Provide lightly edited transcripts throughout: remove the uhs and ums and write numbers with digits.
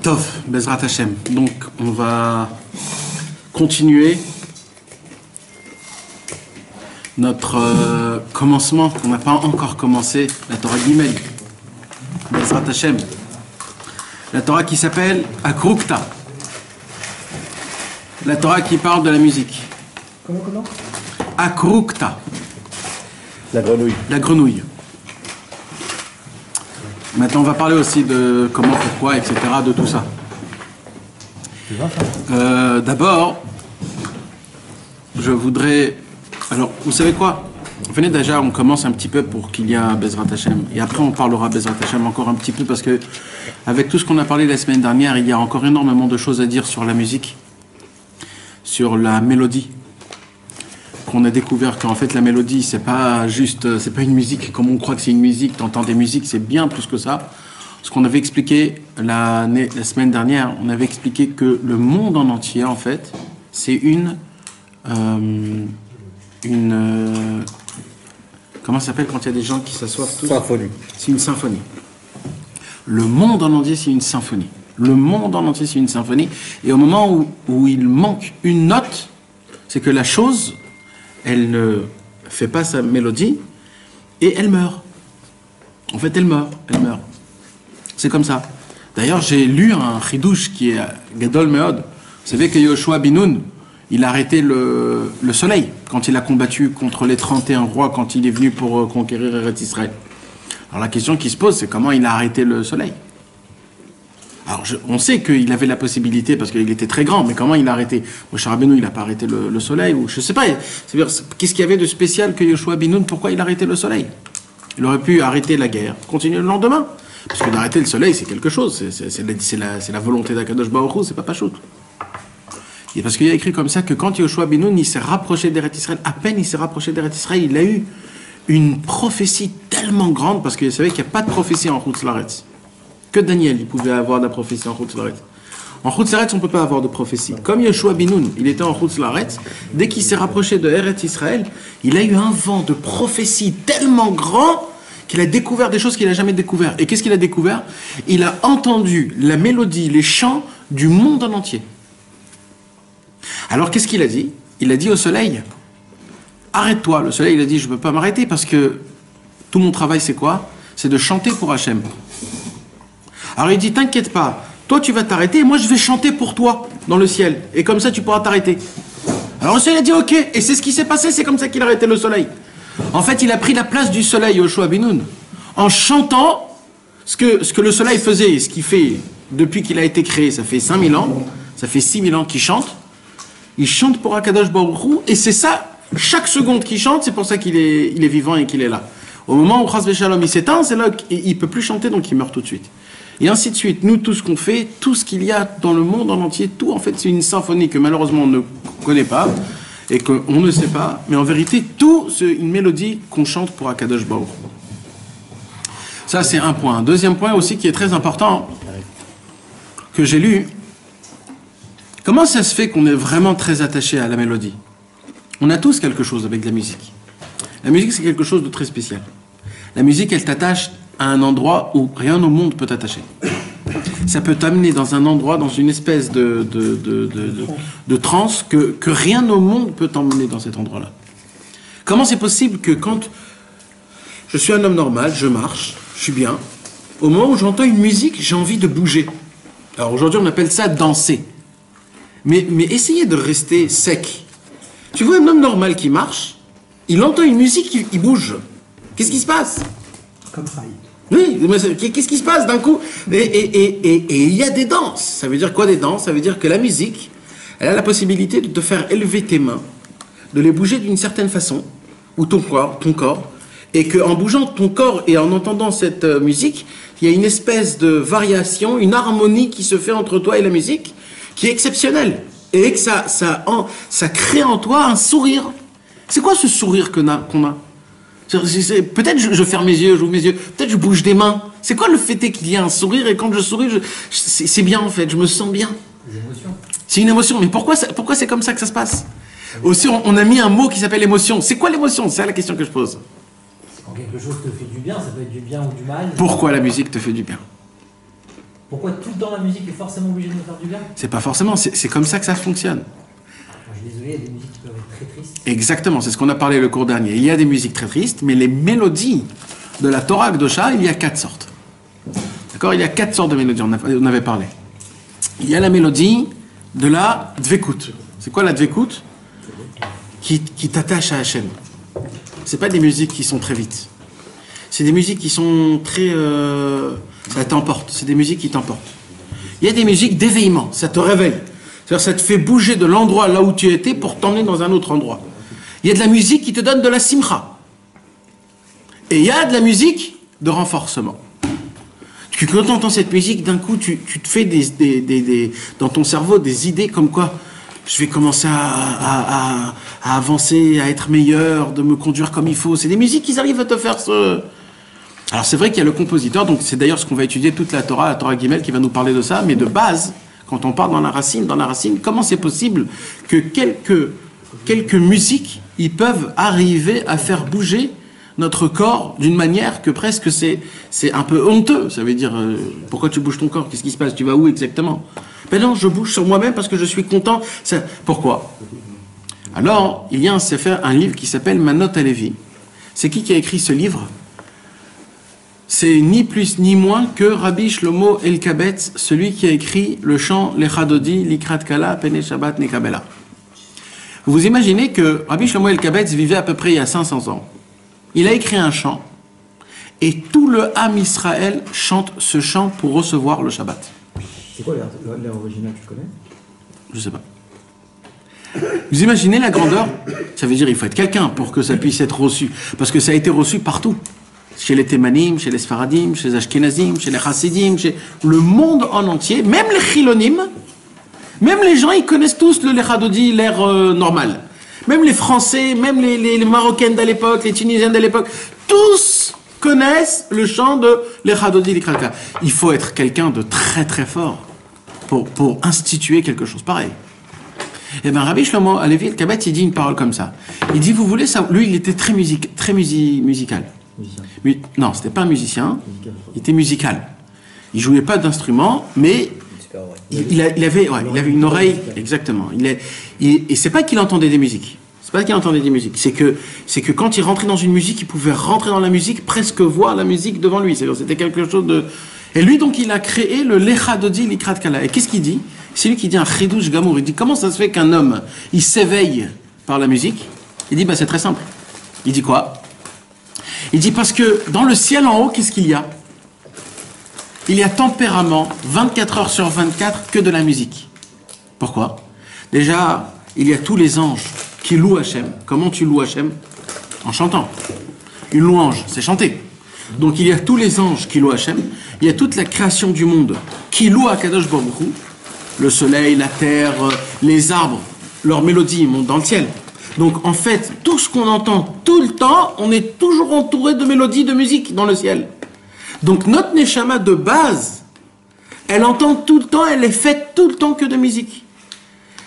Tov, Bezrat Hashem. Donc, on va continuer notre commencement qu'on n'a pas encore commencé, la Torah Gimel, Bezrat Hashem. La Torah qui s'appelle Akrukta. La Torah qui parle de la musique. Comment Akrukta. La grenouille. La grenouille. Maintenant, on va parler aussi de comment, pourquoi, etc., de tout ça. D'abord, je voudrais... Alors, vous savez quoi? Venez déjà, on commence un petit peu pour qu'il y ait Bezrat Hashem. Et après, on parlera Bezrat Hashem encore un petit peu parce que, avec tout ce qu'on a parlé la semaine dernière, il y a encore énormément de choses à dire sur la musique, sur la mélodie. On a découvert qu'en fait la mélodie c'est pas juste, c'est pas une musique comme on croit que c'est une musique, t'entends des musiques, c'est bien plus que ça. Ce qu'on avait expliqué la semaine dernière, on avait expliqué que le monde en entier en fait c'est comment ça s'appelle quand il y a des gens qui s'assoient tous? Symphonie. C'est une symphonie. Le monde en entier c'est une symphonie. Le monde en entier c'est une symphonie. Et au moment où il manque une note, c'est que la chose elle ne fait pas sa mélodie et elle meurt. En fait, elle meurt. C'est comme ça. D'ailleurs, j'ai lu un chidouche qui est Gadol Meod. Vous savez que Yoshua bin Nun, il a arrêté le soleil quand il a combattu contre les 31 rois quand il est venu pour conquérir Eretz Israël. Alors la question qui se pose, c'est comment il a arrêté le soleil. Alors, on sait qu'il avait la possibilité parce qu'il était très grand, mais comment il a arrêté? Moshe Rabbeinu, il n'a pas arrêté le soleil, ou je sais pas. C'est-à-dire, qu'est-ce qu'il y avait de spécial que Yoshua bin Nun? Pourquoi il a arrêté le soleil? Il aurait pu arrêter la guerre, continuer le lendemain. Parce que d'arrêter le soleil, c'est quelque chose. C'est la volonté d'Akadosh Baruch Hu, c'est pas Pachout. Et parce qu'il y a écrit comme ça que quand Yoshua bin Nun, il s'est rapproché d'Eretz Israël, à peine il s'est rapproché d'Eretz Israël, il a eu une prophétie tellement grande, parce que vous savez qu'il n'y a pas de prophétie en Chutz La'aretz. Que Daniel, il pouvait avoir de la prophétie en Chutz La'aretz. En Chutz La'aretz, on ne peut pas avoir de prophétie. Comme Yoshua bin Nun, il était en Chutz La'aretz, dès qu'il s'est rapproché de Eretz Israël, il a eu un vent de prophétie tellement grand qu'il a découvert des choses qu'il n'a jamais découvert. Et qu'est-ce qu'il a découvert? Il a entendu la mélodie, les chants du monde en entier. Alors qu'est-ce qu'il a dit? Il a dit au soleil, arrête-toi. Le soleil, il a dit, je ne peux pas m'arrêter parce que tout mon travail, c'est quoi? C'est de chanter pour Hachem. Alors il dit, t'inquiète pas, toi tu vas t'arrêter et moi je vais chanter pour toi dans le ciel. Et comme ça tu pourras t'arrêter. Alors le soleil a dit ok, et c'est ce qui s'est passé, c'est comme ça qu'il a arrêté le soleil. En fait il a pris la place du soleil, Yoshua bin Nun, en chantant ce que le soleil faisait, et ce qu'il fait depuis qu'il a été créé, ça fait 5000 ans, ça fait 6000 ans qu'il chante. Il chante pour Akadosh Baruch Hu, et c'est ça, chaque seconde qu'il chante, c'est pour ça qu'il est vivant et qu'il est là. Au moment où Chas v'Shalom il s'éteint, c'est là qu'il ne peut plus chanter, donc il meurt tout de suite. Et ainsi de suite. Nous, tout ce qu'on fait, tout ce qu'il y a dans le monde en entier, tout, en fait, c'est une symphonie que malheureusement on ne connaît pas et qu'on ne sait pas. Mais en vérité, tout, c'est une mélodie qu'on chante pour Akadosh Baruch Hu. Ça, c'est un point. Deuxième point aussi qui est très important, que j'ai lu. Comment ça se fait qu'on est vraiment très attaché à la mélodie? On a tous quelque chose avec la musique. La musique, c'est quelque chose de très spécial. La musique, elle t'attache à un endroit où rien au monde peut t'attacher. Ça peut t'amener dans un endroit, dans une espèce de transe que rien au monde peut t'emmener dans cet endroit-là. Comment c'est possible que quand je suis un homme normal, je marche, je suis bien, au moment où j'entends une musique, j'ai envie de bouger. Alors aujourd'hui, on appelle ça danser. Mais essayez de rester sec. Tu vois un homme normal qui marche, il entend une musique, il bouge. Qu'est-ce qui se passe? Comme ça. Oui, mais qu'est-ce qui se passe d'un coup? Et il y a des danses. Ça veut dire quoi des danses? Ça veut dire que la musique, elle a la possibilité de te faire élever tes mains, de les bouger d'une certaine façon, ou ton corps, et qu'en bougeant ton corps et en entendant cette musique, il y a une espèce de variation, une harmonie qui se fait entre toi et la musique, qui est exceptionnelle. Et que ça crée en toi un sourire. C'est quoi ce sourire qu'on a? Peut-être je ferme mes yeux, j'ouvre mes yeux, peut-être je bouge des mains. C'est quoi le fait qu'il y a un sourire et quand je souris, c'est bien en fait, je me sens bien. C'est une émotion, mais pourquoi c'est comme ça que ça se passe? Aussi, on a mis un mot qui s'appelle émotion. C'est quoi l'émotion? C'est la question que je pose. Quand quelque chose te fait du bien, ça peut être du bien ou du mal. Pourquoi la musique te fait du bien? Pourquoi tout le temps la musique est forcément obligée de nous faire du bien? C'est pas forcément, c'est comme ça que ça fonctionne. Je suis désolé, il y a des musiques qui peuvent être très tristes. Exactement, c'est ce qu'on a parlé le cours dernier. Il y a des musiques très tristes, mais les mélodies de la Torah Kedosha, il y a 4 sortes. D'accord? Il y a 4 sortes de mélodies, on avait parlé. Il y a la mélodie de la Dvekut. C'est quoi la Dvekut? Qui t'attache à Hachem. C'est pas des musiques qui sont très vite. C'est des musiques qui sont très... ça t'emporte. C'est des musiques qui t'emportent. Il y a des musiques d'éveillement. Ça te réveille. C'est-à-dire ça te fait bouger de l'endroit là où tu étais pour t'emmener dans un autre endroit. Il y a de la musique qui te donne de la simcha. Et il y a de la musique de renforcement. Quand tu entends cette musique, d'un coup, tu te fais dans ton cerveau des idées comme quoi je vais commencer à avancer, à être meilleur, de me conduire comme il faut. C'est des musiques qui arrivent à te faire ce... Alors c'est vrai qu'il y a le compositeur, donc c'est d'ailleurs ce qu'on va étudier toute la Torah Guimel qui va nous parler de ça, mais de base, quand on parle dans la racine, comment c'est possible que quelques musiques, ils peuvent arriver à faire bouger notre corps d'une manière que presque c'est un peu honteux. Ça veut dire, pourquoi tu bouges ton corps? Qu'est-ce qui se passe? Tu vas où exactement? Ben non, je bouge sur moi-même parce que je suis content. Pourquoi? Alors, il y a un livre qui s'appelle Manot Halevi. C'est qui a écrit ce livre? C'est ni plus ni moins que Rabbi Shlomo Elkabetz, celui qui a écrit le chant Lechadodi, Likrat Kala, Pene Shabbat Nekabela. Vous imaginez que Rabbi Shlomo Elkabetz vivait à peu près il y a 500 ans. Il a écrit un chant, et tout le Ham Israël chante ce chant pour recevoir le Shabbat. C'est quoi l'air original, tu connais? Je sais pas. Vous imaginez la grandeur? Ça veut dire qu'il faut être quelqu'un pour que ça puisse être reçu. Parce que ça a été reçu partout. Chez les Thémanim, chez les Sfaradim, chez les Ashkenazim, chez les Chassidim, chez le monde en entier, même les Chilonim, même les gens, ils connaissent tous le Lechadodi, l'air normal. Même les Français, même les Marocaines de l'époque, les Tunisiennes de l'époque, tous connaissent le chant de Lechadodi Likraka. Il faut être quelqu'un de très très fort pour instituer quelque chose pareil. Et bien Rabbi Shlomo Halevi Elkabetz, il dit une parole comme ça. Il dit, vous voulez ça? Lui, il était très musical. Non, c'était pas un musicien, il était musical. Il jouait pas d'instrument, mais il avait une oreille, exactement. Et c'est pas qu'il entendait des musiques. C'est pas qu'il entendait des musiques. C'est que quand il rentrait dans une musique, il pouvait rentrer dans la musique, presque voir la musique devant lui. C'était quelque chose de... Et lui, donc, il a créé le Lechadodi Likrat Kala. Et qu'est-ce qu'il dit? C'est lui qui dit un Chidouche Gamour. Il dit, comment ça se fait qu'un homme, il s'éveille par la musique? Il dit, c'est très simple. Il dit quoi? Il dit, parce que dans le ciel en haut, qu'est-ce qu'il y a? Il y a tempérament, 24 heures sur 24, que de la musique. Pourquoi? Déjà, il y a tous les anges qui louent Hachem. Comment tu loues Hachem? En chantant. Une louange, c'est chanter. Donc il y a tous les anges qui louent Hachem. Il y a toute la création du monde qui loue Akadosh Baruch Hu. Le soleil, la terre, les arbres, leur mélodie monte dans le ciel. Donc en fait, tout ce qu'on entend tout le temps, on est toujours entouré de mélodies, de musique dans le ciel. Donc notre Neshama de base, elle entend tout le temps, elle est faite tout le temps que de musique.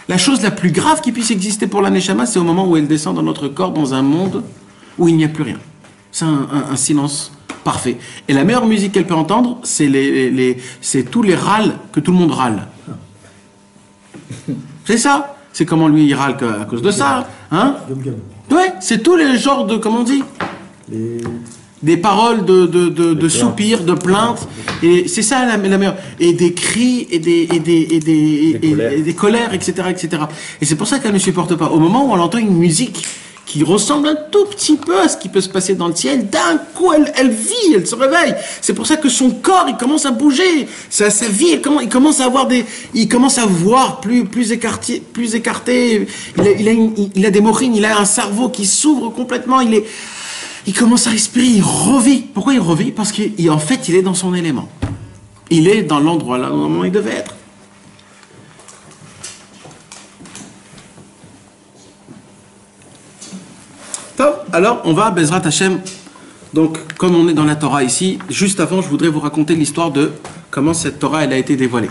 La chose la plus grave qui puisse exister pour la Neshama, c'est au moment où elle descend dans notre corps, dans un monde où il n'y a plus rien. C'est un silence parfait. Et la meilleure musique qu'elle peut entendre, c'est tous les râles que tout le monde râle. C'est ça. C'est comment lui il râle à cause de ça. Hein? Ouais, c'est tous les genres de, comment on dit, des paroles de soupirs, de plaintes. Et c'est ça la meilleure. Et des cris, et des colères, etc., etc. Et c'est pour ça qu'elle ne supporte pas. Au moment où on entend une musique qui ressemble un tout petit peu à ce qui peut se passer dans le ciel, d'un coup, elle vit, elle se réveille. C'est pour ça que son corps, il commence à bouger. Sa vie, il commence à avoir il commence à voir plus écarté. Il a des mochines, il a un cerveau qui s'ouvre complètement. Il commence à respirer, il revit. Pourquoi il revit? Parce qu'en fait, il est dans son élément. Il est dans l'endroit là où il devait être. Alors, on va, Bezrat Hashem, donc comme on est dans la Torah ici, juste avant, je voudrais vous raconter l'histoire de comment cette Torah, elle a été dévoilée.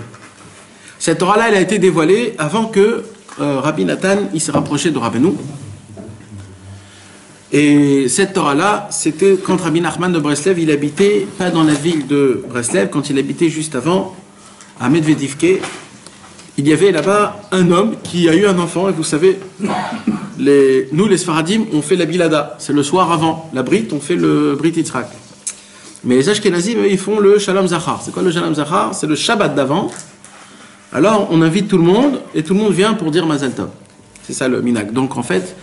Cette Torah-là, elle a été dévoilée avant que Rabbi Nathan, il s'est rapproché de Rabbeinu. Et cette Torah-là, c'était quand Rabbi Nachman de Breslev, il habitait pas dans la ville de Breslev, quand il habitait juste avant, à Medvedivke, il y avait là-bas un homme qui a eu un enfant, et vous savez, nous les Sfaradim, on fait la bilada, c'est le soir avant, la Brit, on fait le Brit Yitzhak. Mais les Ashkenazim, eux, ils font le Shalom Zachar. C'est quoi le Shalom Zachar? C'est le Shabbat d'avant. Alors, on invite tout le monde, et tout le monde vient pour dire Mazal Tov. C'est ça le minag. Donc, en fait,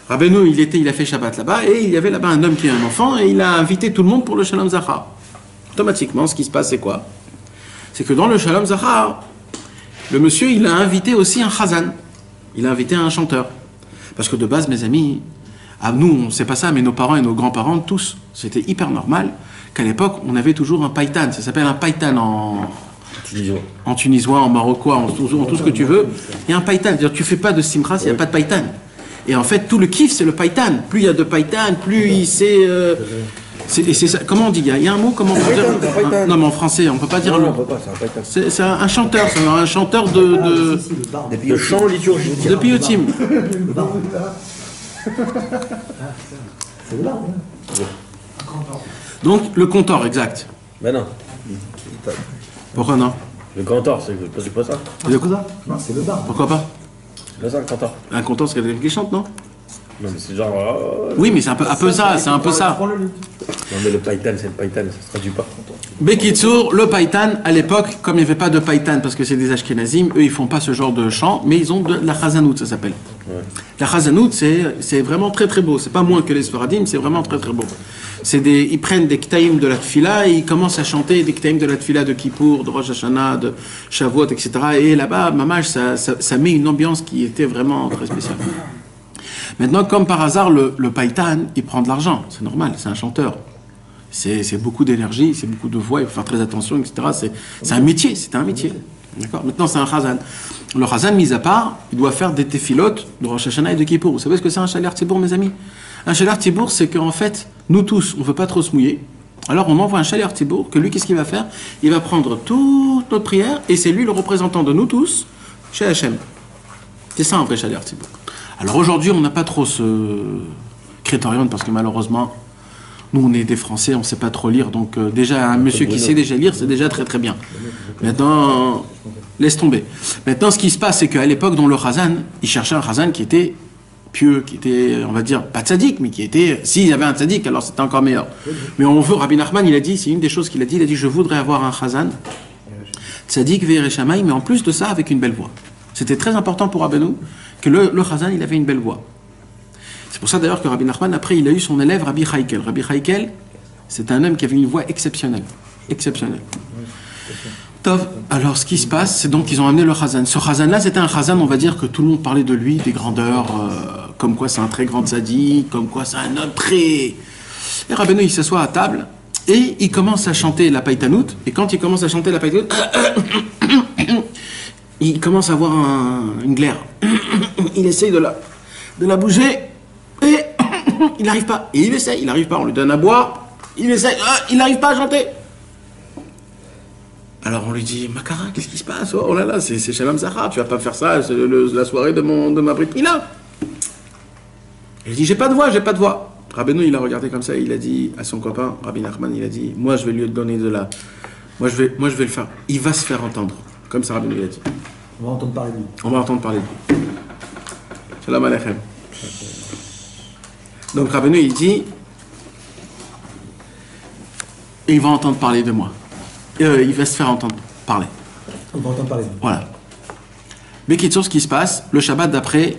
Rabbeinu, il a fait Shabbat là-bas, et il y avait là-bas un homme qui a un enfant, et il a invité tout le monde pour le Shalom Zachar. Automatiquement, ce qui se passe, c'est quoi? C'est que dans le Shalom Zachar, le monsieur, il a invité aussi un chazan. Il a invité un chanteur. Parce que de base, mes amis, nous, on ne sait pas ça, mais nos parents et nos grands-parents, tous, c'était hyper normal qu'à l'époque, on avait toujours un païtan. Ça s'appelle un païtan en tunisois, en marocois, en tout ce que tu veux. Il y a un païtan. C'est-à-dire, tu ne fais pas de simra s'il n'y a pas de païtan. Et en fait, tout le kiff, c'est le païtan. Plus il y a de païtan, plus il sait... c'est ça. Comment on dit? Il y a un mot, comment on peut dire? Non, mais en français, on ne peut pas dire un mot. C'est un chanteur, c'est un chanteur de chant liturgique. De piotim. C'est le bar, Donc, le compteur, exact. Ben non. Pourquoi non? Le cantor, c'est pas ça. Non, c'est le bar. Pourquoi pas? C'est pas ça le cantor. Un compteur, c'est quelqu'un qui chante, non? Non, mais c'est genre. Oui, mais c'est un peu ça, c'est un peu ça. Non, mais le païtan, c'est le païtan, ça se traduit pas. Bekitsour, le païtan, à l'époque, comme il n'y avait pas de païtan, parce que c'est des Ashkenazim, eux, ils font pas ce genre de chant, mais ils ont de la chazanout, ça s'appelle. Ouais. La chazanout, c'est vraiment très très beau. C'est pas moins que les Sfaradim, c'est vraiment très très beau. Ils prennent des ktaïm de la tfila et ils commencent à chanter des ktaïm de la tfila de Kippour, de Rosh Hashanah, de Shavuot, etc. Et là-bas, mamage, ça met une ambiance qui était vraiment très spéciale. Maintenant, comme par hasard, le païtan, il prend de l'argent. C'est normal, c'est un chanteur. C'est beaucoup d'énergie, c'est beaucoup de voix, il faut faire très attention, etc. C'est un métier, c'est un métier. D'accord. Maintenant, c'est un chazan. Le chazan, mis à part, il doit faire des tefilot de Rosh Hashanah et de Kippour. Vous savez ce que c'est un shaler tzibour, mes amis? Un shaler tzibour, c'est qu'en fait, nous tous, on ne veut pas trop se mouiller. Alors, on envoie un shaler tzibour, que lui, qu'est-ce qu'il va faire? Il va prendre toute notre prière, et c'est lui le représentant de nous tous chez Hachem. C'est ça un vrai shaler tzibour. Alors aujourd'hui, on n'a pas trop ce critérium parce que malheureusement, nous on est des Français, on ne sait pas trop lire. Donc déjà, un monsieur qui sait déjà lire, c'est déjà très très bien. Maintenant, laisse tomber. Maintenant, ce qui se passe, c'est qu'à l'époque, dans le Chazan, il cherchait un Chazan qui était pieux, qui était, on va dire, pas tzaddik, mais qui était... S'il y avait un tzaddik, alors c'était encore meilleur. Mais on veut, Rabbi Nachman, il a dit, c'est une des choses qu'il a dit, je voudrais avoir un Chazan, tzaddik, ve'ere shamay, mais en plus de ça, avec une belle voix. C'était très important pour Rabbeinu que le Chazan, il avait une belle voix. C'est pour ça d'ailleurs que Rabbi Nachman, après, il a eu son élève Rabbi Haikel. Rabbi Haikel, c'est un homme qui avait une voix exceptionnelle. Exceptionnelle. Tov, alors ce qui se passe, c'est donc qu'ils ont amené le Chazan. Ce Chazan-là, c'était un Chazan, on va dire que tout le monde parlait de lui, des grandeurs, comme quoi c'est un très grand tzaddik, comme quoi c'est un homme très... Et Rabbeinu, il s'assoit à table, et il commence à chanter la païtanout, et quand il commence à chanter la païtanout, il commence à avoir une glaire. Il essaye de la bouger et il n'arrive pas. Et il essaye, il n'arrive pas. On lui donne à boire, il essaye, il n'arrive pas à chanter. Alors on lui dit, Makara, qu'est-ce qui se passe? Oh là là, c'est Shalom Zachar, tu vas pas faire ça, c'est la soirée de ma Brit Mila. Il dit, j'ai pas de voix, j'ai pas de voix. Rabbeinu, il a regardé comme ça, il a dit à son copain, Rabbi Nachman, il a dit, moi je vais lui donner de la... Moi je vais le faire. Il va se faire entendre. Comme ça, Rabbeinu, il a dit. On va entendre parler de lui. On va entendre parler de lui. Shalom Aleichem. Donc Rabbeinu, il dit, il va entendre parler de moi. Il va se faire entendre parler. On va entendre parler de lui. Voilà. Mais qu'il ce qui se passe, le Shabbat d'après,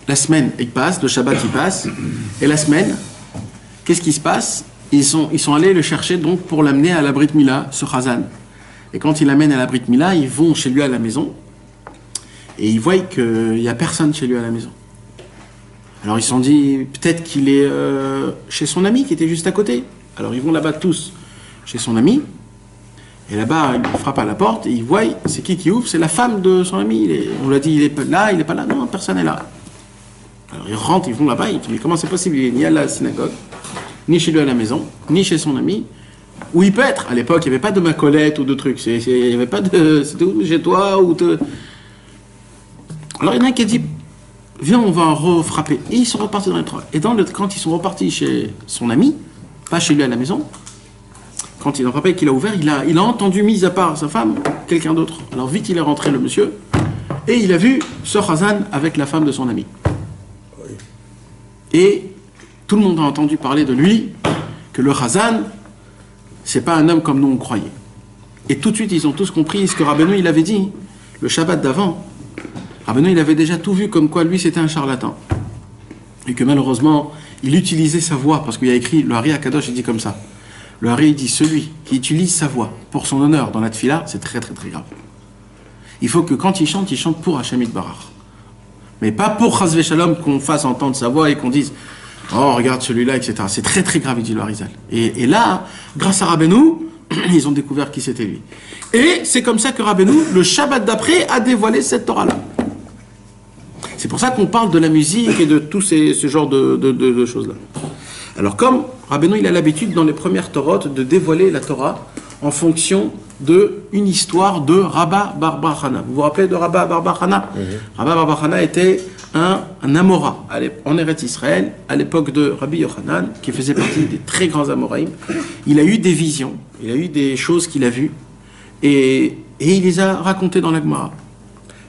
la semaine, il passe, le Shabbat, il passe, et la semaine, qu'est-ce qui se passe? Ils sont allés le chercher donc pour l'amener à la Brit Mila, ce Chazan. Et quand il l'amène à la Brit Mila, ils vont chez lui à la maison, et ils voient qu'il n'y a personne chez lui à la maison. Alors ils se sont dit, peut-être qu'il est chez son ami qui était juste à côté. Alors ils vont là-bas tous chez son ami, et là-bas il frappe à la porte, et ils voient, c'est qui ouvre? C'est la femme de son ami. On lui a dit, il est là, il n'est pas là. Non, personne n'est là. Alors ils rentrent, ils vont là-bas, ils disent, comment c'est possible? Il est ni à la synagogue, ni chez lui à la maison, ni chez son ami. Où il peut être? À l'époque, il n'y avait pas de macolette ou de trucs. Il n'y avait pas de... C'était où chez toi ou te... Alors il y en a un qui a dit, viens, on va refrapper. Et ils sont repartis dans les trois. Et quand ils sont repartis chez son ami, pas chez lui à la maison, quand il a rappelé qu'il a ouvert, il a entendu, mis à part sa femme, quelqu'un d'autre. Alors vite, il est rentré, le monsieur, et il a vu ce Khazan avec la femme de son ami. Et tout le monde a entendu parler de lui, que le Khazan, c'est pas un homme comme nous on croyait. Et tout de suite, ils ont tous compris ce que Rabbeinu, il avait dit, le Shabbat d'avant. Rabbeinu, il avait déjà tout vu comme quoi lui, c'était un charlatan. Et que malheureusement, il utilisait sa voix, parce qu'il y a écrit, le Hari Akadosh, il dit comme ça. Le Hari, il dit, celui qui utilise sa voix pour son honneur dans la tfila, c'est très très très grave. Il faut que quand il chante pour Hashem Yitbarach. Mais pas pour Chazve Shalom qu'on fasse entendre sa voix et qu'on dise oh regarde celui-là, etc. C'est très très grave, il dit le Harizal. Et là, grâce à Rabbeinu, ils ont découvert qui c'était lui. Et c'est comme ça que Rabbeinu, le Shabbat d'après, a dévoilé cette Torah-là. C'est pour ça qu'on parle de la musique et de tout ce genre de choses-là. Alors comme Rabbeinu, il a l'habitude dans les premières Torotes de dévoiler la Torah en fonction d'une histoire de Rabba bar Bar Chana. Vous vous rappelez de Rabba bar Bar Chana? Rabba bar Bar Chana était un Amora en Eretz Israël, à l'époque de Rabbi Yochanan, qui faisait partie des très grands Amoraïm. Il a eu des visions, il a eu des choses qu'il a vues, et il les a racontées dans la Gemara.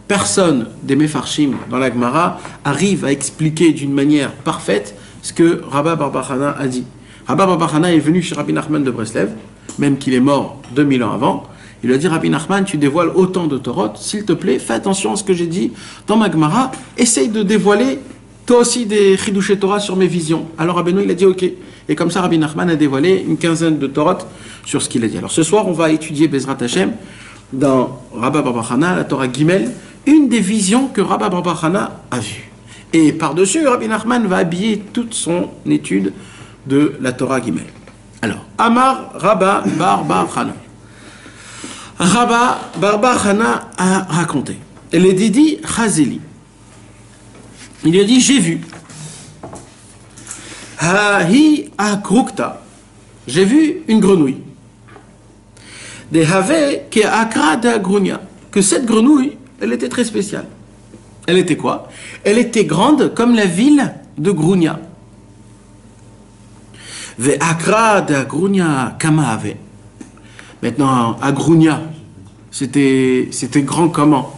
Personne des Mefarshim dans la Gemara arrive à expliquer d'une manière parfaite ce que Rabba bar Bar Chana a dit. Rabba bar Bar Chana est venu chez Rabbi Nachman de Breslev, même qu'il est mort 2000 ans avant. Il a dit, Rabbi Nachman, tu dévoiles autant de Torot, s'il te plaît, fais attention à ce que j'ai dit dans ma Gemara, essaye de dévoiler toi aussi des Chidushé Torah sur mes visions. Alors Rabbeinu, il a dit ok. Et comme ça, Rabbi Nachman a dévoilé une quinzaine de Torot sur ce qu'il a dit. Alors ce soir, on va étudier Bezrat Hashem dans Rabba bar Bar Chana, la Torah Gimel, une des visions que Rabba bar Bar Chana a vues. Et par-dessus, Rabbi Nachman va habiller toute son étude de la Torah Gimel. Alors, Amar Rabba bar Bar Chana. Rabba bar Bar Chana a raconté. Elle est Didi Chazeli. Il lui a dit, j'ai vu. Hahi akrukta. J'ai vu une grenouille. De have ke akra de grunia. Que cette grenouille, elle était très spéciale. Elle était quoi? Elle était grande comme la ville de Grunia. Ve akra de grunia kama ave. Maintenant, à Grunia, c'était grand comment?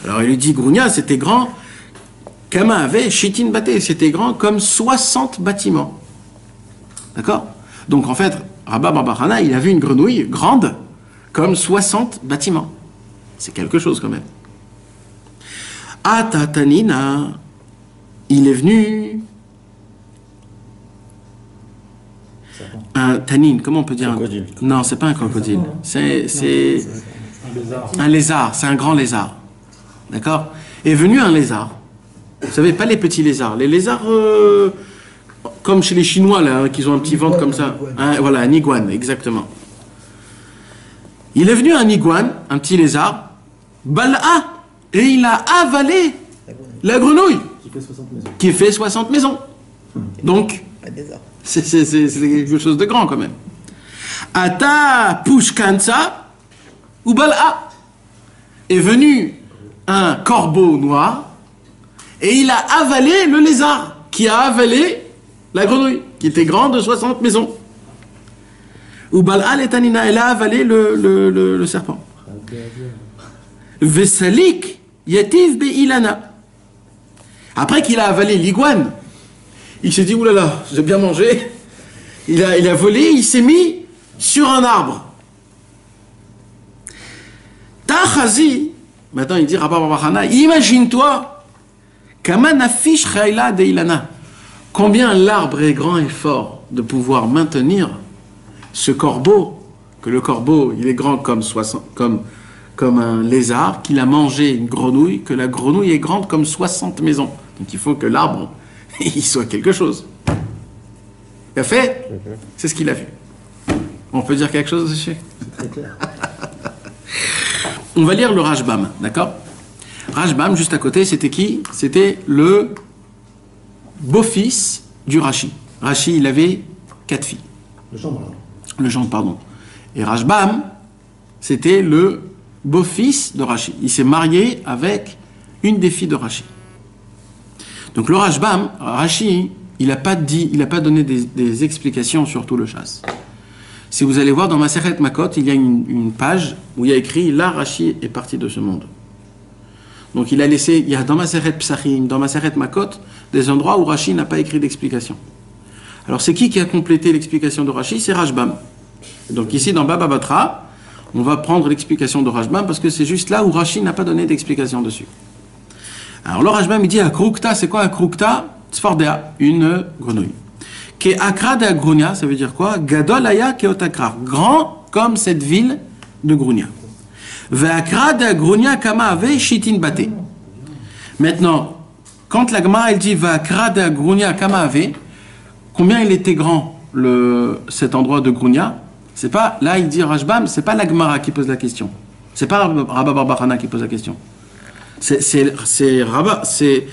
Alors il lui dit, Grunia, c'était grand. Kama avait Shitin Baté, c'était grand comme 60 bâtiments. D'accord? Donc en fait, Rabba bar Bar Chana, il a vu une grenouille grande comme 60 bâtiments. C'est quelque chose quand même. Atatanina, il est venu. Un tanin, comment on peut dire? Crocodile. Non, c'est pas un crocodile. C'est un lézard, c'est un grand lézard. D'accord? Est venu un lézard. Vous savez, pas les petits lézards. Les lézards, comme chez les Chinois, là, hein, qui ont un petit ventre comme ça. Voilà, un iguane, exactement. Il est venu un iguane, un petit lézard, Bal'a, et il a avalé la grenouille, qui fait 60 maisons. Donc, c'est quelque chose de grand quand même. Ata Pushkansa, ou Bal'a, est venu un corbeau noir, et il a avalé le lézard, qui a avalé la grenouille, qui était grande de 60 maisons. Ou Bal'a l'etanina, elle a avalé le serpent. Vesalik yativ be'ilana. Après qu'il a avalé l'iguane, il s'est dit, oulala, j'ai bien mangé. Il a volé, il s'est mis sur un arbre. Tachazi, maintenant il dit, Rabba bar Chana, imagine-toi, Kamanafish Chayla de Ilana. Combien l'arbre est grand et fort de pouvoir maintenir ce corbeau, que le corbeau, il est grand comme un lézard, qu'il a mangé une grenouille, que la grenouille est grande comme 60 maisons. Donc il faut que l'arbre, il soit quelque chose. Il a fait, c'est ce qu'il a vu. On peut dire quelque chose dessus? Très clair. On va lire le Rashbam, d'accord? Rashbam, juste à côté, c'était qui? C'était le beau-fils du Rashi. Rashi, il avait 4 filles. Le chambre, là. Le gendre, pardon. Et Rashbam, c'était le beau-fils de Rashi. Il s'est marié avec une des filles de Rashi. Donc le Rashbam, Rashi, il n'a pas donné des explications sur tout le chasse. Si vous allez voir dans Masechet Makot, il y a une page où il y a écrit là Rashi est parti de ce monde. Donc il a laissé, il y a dans Masechet Psachim, dans Masechet Makot, des endroits où Rashi n'a pas écrit d'explication. Alors c'est qui a complété l'explication de Rashi? C'est Rashbam. Donc ici dans Baba Batra, on va prendre l'explication de Rashbam parce que c'est juste là où Rashi n'a pas donné d'explication dessus. Alors le Rashbam il dit Akrukta, c'est quoi Akrukta? Sfardea, une grenouille. Ke akra de Agrunia, ça veut dire quoi? Gadol aya keotakra, grand comme cette ville de Grunia. Ve akra de Agrunia kama ave shitin bate. Maintenant, quand la Gemara elle dit va akra de Agrunia kama ave, combien il était grand cet endroit de Grunia? C'est pas, là il dit Rashbam, c'est pas la Gemara qui pose la question. C'est pas Rabba Bar Hana qui pose la question. C'est Rabba, c'est,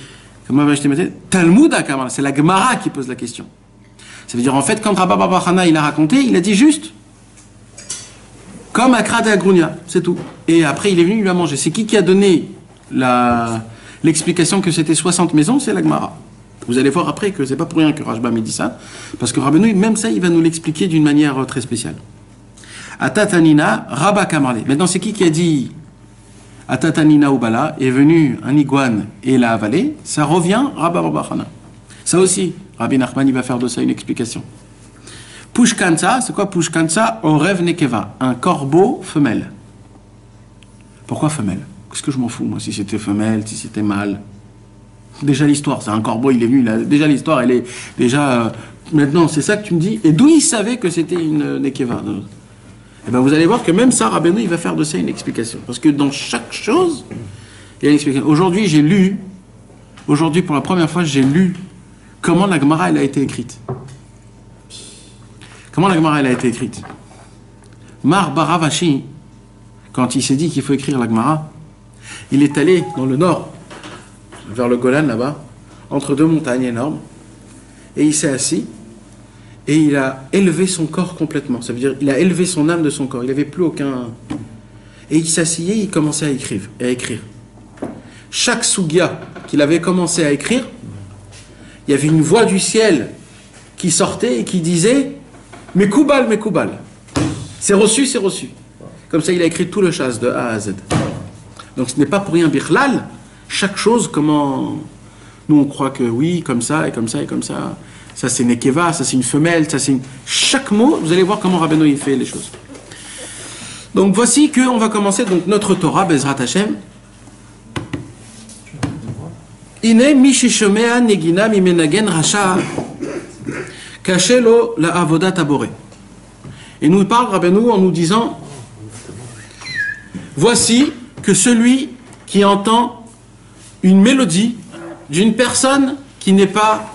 comment va-je te mettre? Talmud Akamara, c'est la Gemara qui pose la question. Ça veut dire en fait, quand Rabba Bar Hana il a raconté, il a dit juste comme Akra de Agrunia, c'est tout. Et après il est venu, il lui a mangé. C'est qui a donné l'explication que c'était 60 maisons? C'est la Gemara. Vous allez voir après que c'est pas pour rien que Rashbam dit ça, parce que Rabbeinu, même ça, il va nous l'expliquer d'une manière très spéciale. Atatanina, Rabba Kamarle. Maintenant, c'est qui a dit Atatanina Ubala est venu un iguane et l'a avalé? Ça revient Rabba Barbachana. Ça aussi, Rabbi Nachman, il va faire de ça une explication. Pushkansa, c'est quoi Pushkansa? Orev Nekeva, un corbeau femelle. Pourquoi femelle? Qu'est-ce que je m'en fous, moi, si c'était femelle, si c'était mâle? Déjà l'histoire, c'est un corbeau, il est venu, déjà l'histoire, elle est déjà... maintenant, c'est ça que tu me dis. Et d'où il savait que c'était une Nekeva? Eh bien, vous allez voir que même ça, Rabbeinu, il va faire de ça une explication. Parce que dans chaque chose, il y a une explication. Aujourd'hui, pour la première fois, j'ai lu comment la Gemara, elle a été écrite. Comment la Gemara, elle a été écrite? Mar Baravashi, quand il s'est dit qu'il faut écrire la Gemara, il est allé dans le nord, vers le Golan là-bas, entre deux montagnes énormes, et il s'est assis, et il a élevé son corps complètement. Ça veut dire il a élevé son âme de son corps. Il n'avait plus aucun... Et il s'asseyait, il commençait à écrire. Chaque sugia qu'il avait commencé à écrire, il y avait une voix du ciel qui sortait et qui disait « Mekoubal, Mekoubal ». C'est reçu, c'est reçu. Comme ça, il a écrit tout le chasse de A à Z. Donc ce n'est pas pour rien Birlal. Chaque chose, comment... Nous, on croit que oui, comme ça, et comme ça, et comme ça. Ça, c'est Nekeva, ça, c'est une femelle, ça, c'est une... Chaque mot, vous allez voir comment Rabbeinu, il fait les choses. Donc, voici qu'on va commencer donc, notre Torah, Bezrat Hashem. Ine mishishomea negina mimenagen racha kashelo la avodat abore. Et nous parle Rabbeinu en nous disant voici que celui qui entend une mélodie d'une personne qui n'est pas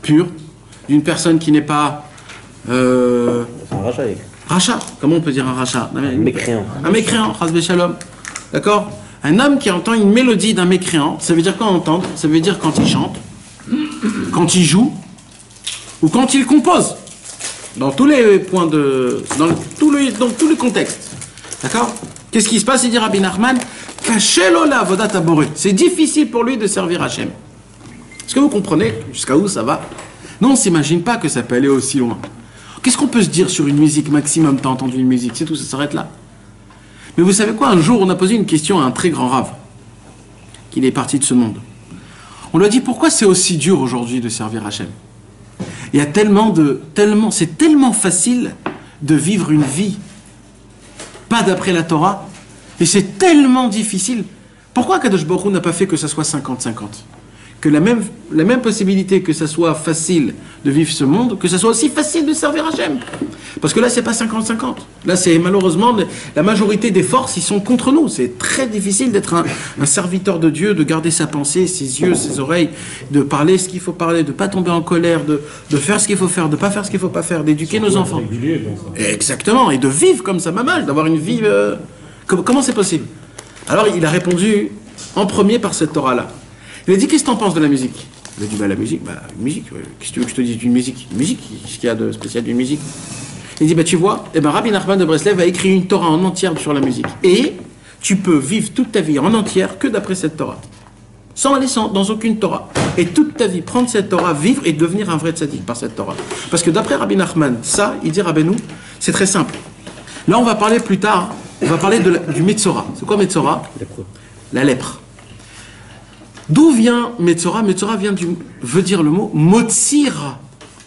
pure, d'une personne qui n'est pas... C'est un rachat. Rachat, comment on peut dire un rachat? Un mécréant. Un mécréant, chasbe shalom. D'accord? Un homme qui entend une mélodie d'un mécréant, ça veut dire quoi entendre? Ça veut dire quand il chante, quand il joue, ou quand il compose. Dans tous les points de... dans tous les contextes. D'accord? Qu'est-ce qui se passe? Il dit Rabbi Nachman, c'est difficile pour lui de servir Hachem. Est-ce que vous comprenez jusqu'à où ça va? Non, on ne s'imagine pas que ça peut aller aussi loin. Qu'est-ce qu'on peut se dire sur une musique? Maximum, tu as entendu une musique, c'est tout, ça s'arrête là. Mais vous savez quoi? Un jour, on a posé une question à un très grand rave, qu'il est parti de ce monde. On lui a dit, pourquoi c'est aussi dur aujourd'hui de servir Hachem? Il y a c'est tellement facile de vivre une vie pas d'après la Torah, et c'est tellement difficile. Pourquoi Kadosh Baruch Hu n'a pas fait que ça soit 50-50? Que la même possibilité que ça soit facile de vivre ce monde, que ça soit aussi facile de servir Hachem. Parce que là, c'est pas 50-50. Là, c'est malheureusement, la majorité des forces, ils sont contre nous. C'est très difficile d'être un serviteur de Dieu, de garder sa pensée, ses yeux, ses oreilles, de parler ce qu'il faut parler, de pas tomber en colère, de faire ce qu'il faut faire, de pas faire ce qu'il faut pas faire, d'éduquer nos enfants. Exactement, et de vivre comme ça, mamage, d'avoir une vie... Comment c'est possible? Alors, il a répondu en premier par cette Torah-là. Il a dit, qu'est-ce que tu en penses de la musique? Il a dit, la musique, musique, qu'est-ce que tu veux que je te dise d'une musique? Une musique, qu'est-ce qu'il y a de spécial d'une musique? Il dit, tu vois, Rabbi Nachman de Breslev a écrit une Torah en entière sur la musique. Et tu peux vivre toute ta vie en entière que d'après cette Torah. Sans aller dans aucune Torah. et toute ta vie prendre cette Torah, vivre et devenir un vrai tzaddik par cette Torah. Parce que d'après Rabbi Nachman, ça, il dit Rabbeinu, c'est très simple. Là, on va parler plus tard, on va parler du Metzora. C'est quoi Metzora? La lèpre. D'où vient Metzora? Metzora veut dire le mot Motsira.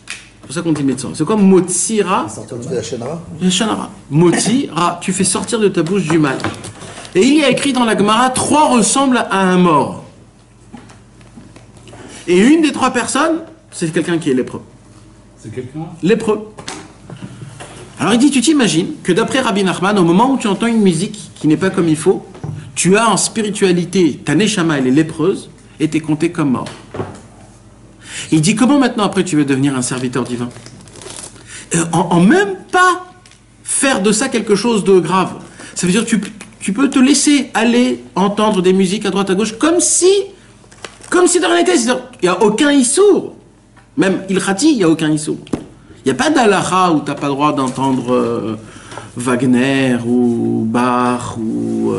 C'est pour ça qu'on dit Metzora. C'est quoi Motsira? Sortir de la Shanara. Le Shanara. Motsira, tu fais sortir de ta bouche du mal. Et il y a écrit dans la Gemara, 3 ressemblent à un mort. Et une des 3 personnes, c'est quelqu'un qui est lépreux. C'est quelqu'un? Lépreux. Alors il dit, tu t'imagines que d'après Rabbi Nachman, au moment où tu entends une musique qui n'est pas comme il faut, tu as en spiritualité, ta neshama, elle est lépreuse, et tu es compté comme mort. Il dit, comment maintenant après tu veux devenir un serviteur divin? En même pas faire de ça quelque chose de grave. Ça veut dire que tu peux te laisser aller entendre des musiques à droite à gauche comme si de rien n'était. Il n'y a aucun issour. Même ilchati, il n'y a aucun issour. Il n'y a pas d'alaha où tu n'as pas le droit d'entendre Wagner ou Bach ou...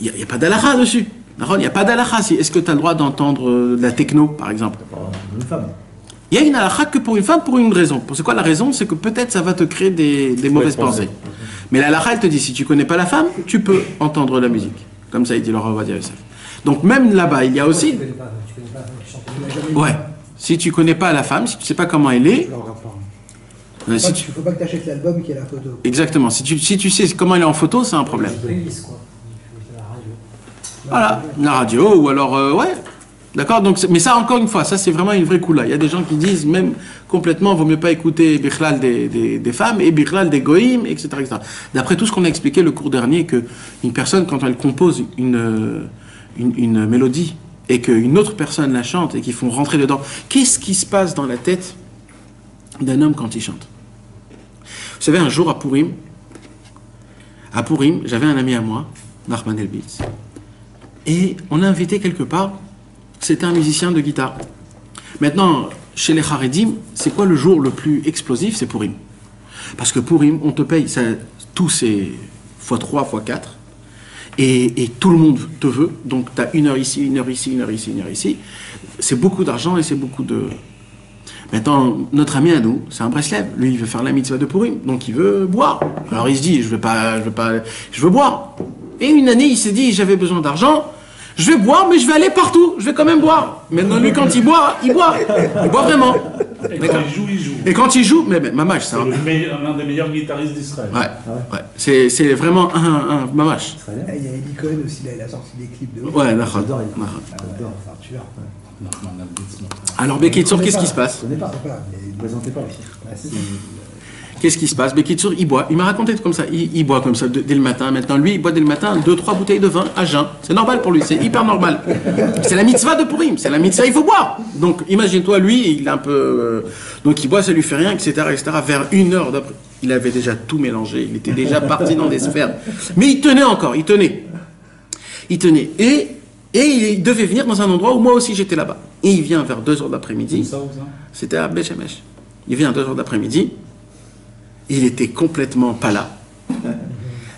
il n'y a pas d'alaha dessus. Il n'y a pas d'alaha. Est-ce que tu as le droit d'entendre de la techno, par exemple? Une femme. Il y a une alaha que pour une femme, pour une raison. C'est quoi la raison? C'est que peut-être ça va te créer des mauvaises pensées. Mais la alaha, elle te dit, si tu ne connais pas la femme, tu peux entendre la musique. Comme ça, il dit le Rav Ovadia Yosef. Donc même là-bas, il y a aussi... Tu connais pas la femme qui chante. Ouais. Si tu ne connais pas la femme, si tu ne sais pas comment elle est... Il ne faut pas que tu achètes l'album qui est la photo. Exactement. Si tu sais comment elle est en photo, c'est un problème. Playlist, quoi. Il faut la radio. Voilà, la radio, ou alors, ouais, d'accord, donc, mais ça, encore une fois, ça, c'est vraiment une vraie coula. Il y a des gens qui disent, même complètement, vaut mieux pas écouter Bichlal des femmes et Bichlal des goïms, etc., etc. D'après tout ce qu'on a expliqué le cours dernier, qu'une personne, quand elle compose une mélodie, et qu'une autre personne la chante, et qu'ils font rentrer dedans, qu'est-ce qui se passe dans la tête d'un homme quand il chante? Vous savez, un jour à Purim, j'avais un ami à moi, Nachman Elbitz, et on l'a invité quelque part, c'était un musicien de guitare. Maintenant, chez les Haredim, c'est quoi le jour le plus explosif? C'est Purim. Parce que Purim, on te paye, tout c'est x3, x4, et tout le monde te veut, donc tu as 1 heure ici, 1 heure ici, 1 heure ici, 1 heure ici. C'est beaucoup d'argent et c'est beaucoup de... Maintenant, notre ami à nous, c'est un Breslev. Lui, il veut faire la mitzvah de Purim, donc il veut boire. Alors il se dit, je veux boire. Et une année, il s'est dit, j'avais besoin d'argent, je vais boire, mais je vais aller partout, je vais quand même boire. Maintenant, lui, quand il boit. Il boit vraiment. Et quand il joue, il joue. Et quand il joue, mais mamash, c'est l'un des meilleurs guitaristes d'Israël. Ouais. C'est vraiment un mamash. Il y a Eli Cohen aussi, là, il a sorti des clips de ouf. Ouais, d'accord. J'adore, c'est un tueur. Alors, Bekitsour, qu'est-ce qui se passe? Je connais pas. Mais Ne présentez pas aussi. Qu'est-ce qui se passe? Bekitsour, il boit. Il m'a raconté comme ça. Il boit comme ça dès le matin. Maintenant, lui, il boit dès le matin 2-3 bouteilles de vin à jeun. C'est normal pour lui. C'est hyper normal. C'est la mitzvah de Purim. C'est la mitzvah, il faut boire. Donc, imagine-toi, lui, il est un peu... donc, il boit, ça lui fait rien, etc., etc. Vers 1 heure d'après, il avait déjà tout mélangé. Il était déjà parti dans des sphères. Mais il tenait encore. Il tenait. Et il devait venir dans un endroit où moi aussi j'étais là-bas. Et il vient vers 2 heures d'après-midi. C'était à Béchemesh. Il vient à 2 heures d'après-midi. Il était complètement pas là.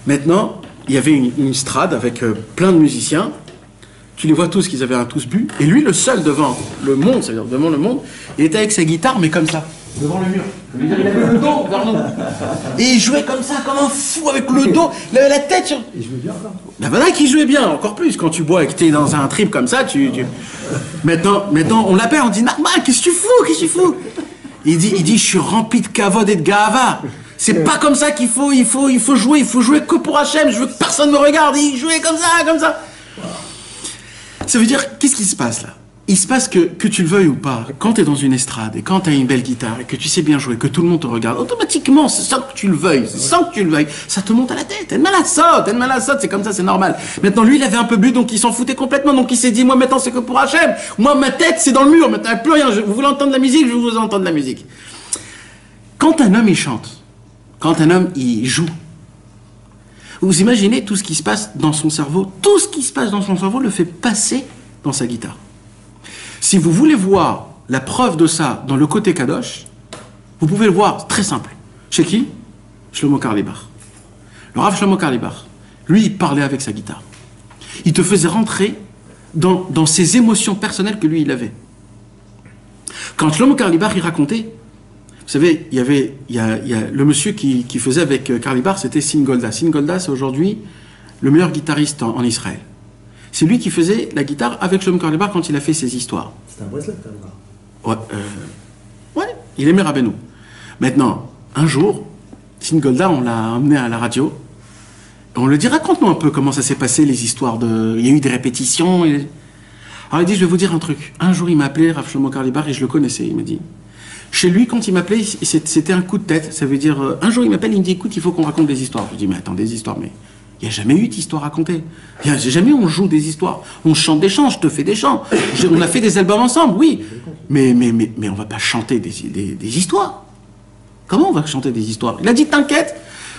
Maintenant, il y avait une strade avec plein de musiciens. Tu les vois tous, qu'ils avaient tous bu. Et lui, le seul devant le monde, c'est-à-dire devant le monde, il était avec sa guitare, mais comme ça, devant le mur. Il avait le dos vers nous. Et il jouait comme ça, comme un fou, avec le dos. Il avait la tête sur... Il jouait bien encore. Ben voilà qu'il jouait bien, encore plus. Quand tu bois et que tu es dans un trip comme ça, Maintenant, on l'appelle, on dit, Narma, qu'est-ce que tu fous? Il dit, je suis rempli de kavod et de gahava. C'est pas comme ça qu'il faut, il faut jouer que pour Hachem, je veux que personne me regarde. Il jouait comme ça. Ça veut dire, qu'est-ce qui se passe là? Il se passe que tu le veuilles ou pas, quand tu es dans une estrade et quand tu as une belle guitare et que tu sais bien jouer, que tout le monde te regarde, automatiquement, sans que tu le veuilles, ça te monte à la tête. Elle saute, c'est comme ça, c'est normal. Maintenant, lui, il avait un peu bu, donc il s'en foutait complètement, donc il s'est dit, moi maintenant c'est que pour Hachem, moi ma tête c'est dans le mur, maintenant il n'y a plus rien, vous voulez entendre la musique, je vais vous entendre la musique. Quand un homme il chante, quand un homme il joue, vous imaginez tout ce qui se passe dans son cerveau, le fait passer dans sa guitare. Si vous voulez voir la preuve de ça dans le côté Kadosh, vous pouvez le voir très simple. Chez qui? Shlomo Karlibach. Le Rav Shlomo Karlibach, lui, il parlait avec sa guitare. Il te faisait rentrer dans ses émotions personnelles que lui, il avait. Quand Shlomo Karlibar il racontait, vous savez, il y a le monsieur qui faisait avec Karlibar, c'était Sin Golda. Sin Golda, c'est aujourd'hui le meilleur guitariste en Israël. C'est lui qui faisait la guitare avec Shlomo Karlibar quand il a fait ses histoires. C'était un bracelet, Karlibar. Ouais, il aimait Rabbeinu. Maintenant, un jour, Sin Golda, on l'a emmené à la radio. On lui dit, raconte-nous un peu comment ça s'est passé, les histoires de... Il y a eu des répétitions. Alors il dit, je vais vous dire un truc. Un jour, il m'a appelé, Rav Shlomo Karlibar, et je le connaissais. Il m'a dit, chez lui, quand il m'appelait, c'était un coup de tête. Ça veut dire, un jour, il m'appelle, il me dit, écoute, il faut qu'on raconte des histoires. Je dis, mais attends, des histoires, mais il n'y a jamais eu d'histoire racontée. Jamais on joue des histoires. On chante des chants, je te fais des chants. On a fait des albums ensemble, oui. Mais on va pas chanter des histoires. Comment on va chanter des histoires? Il a dit, t'inquiète,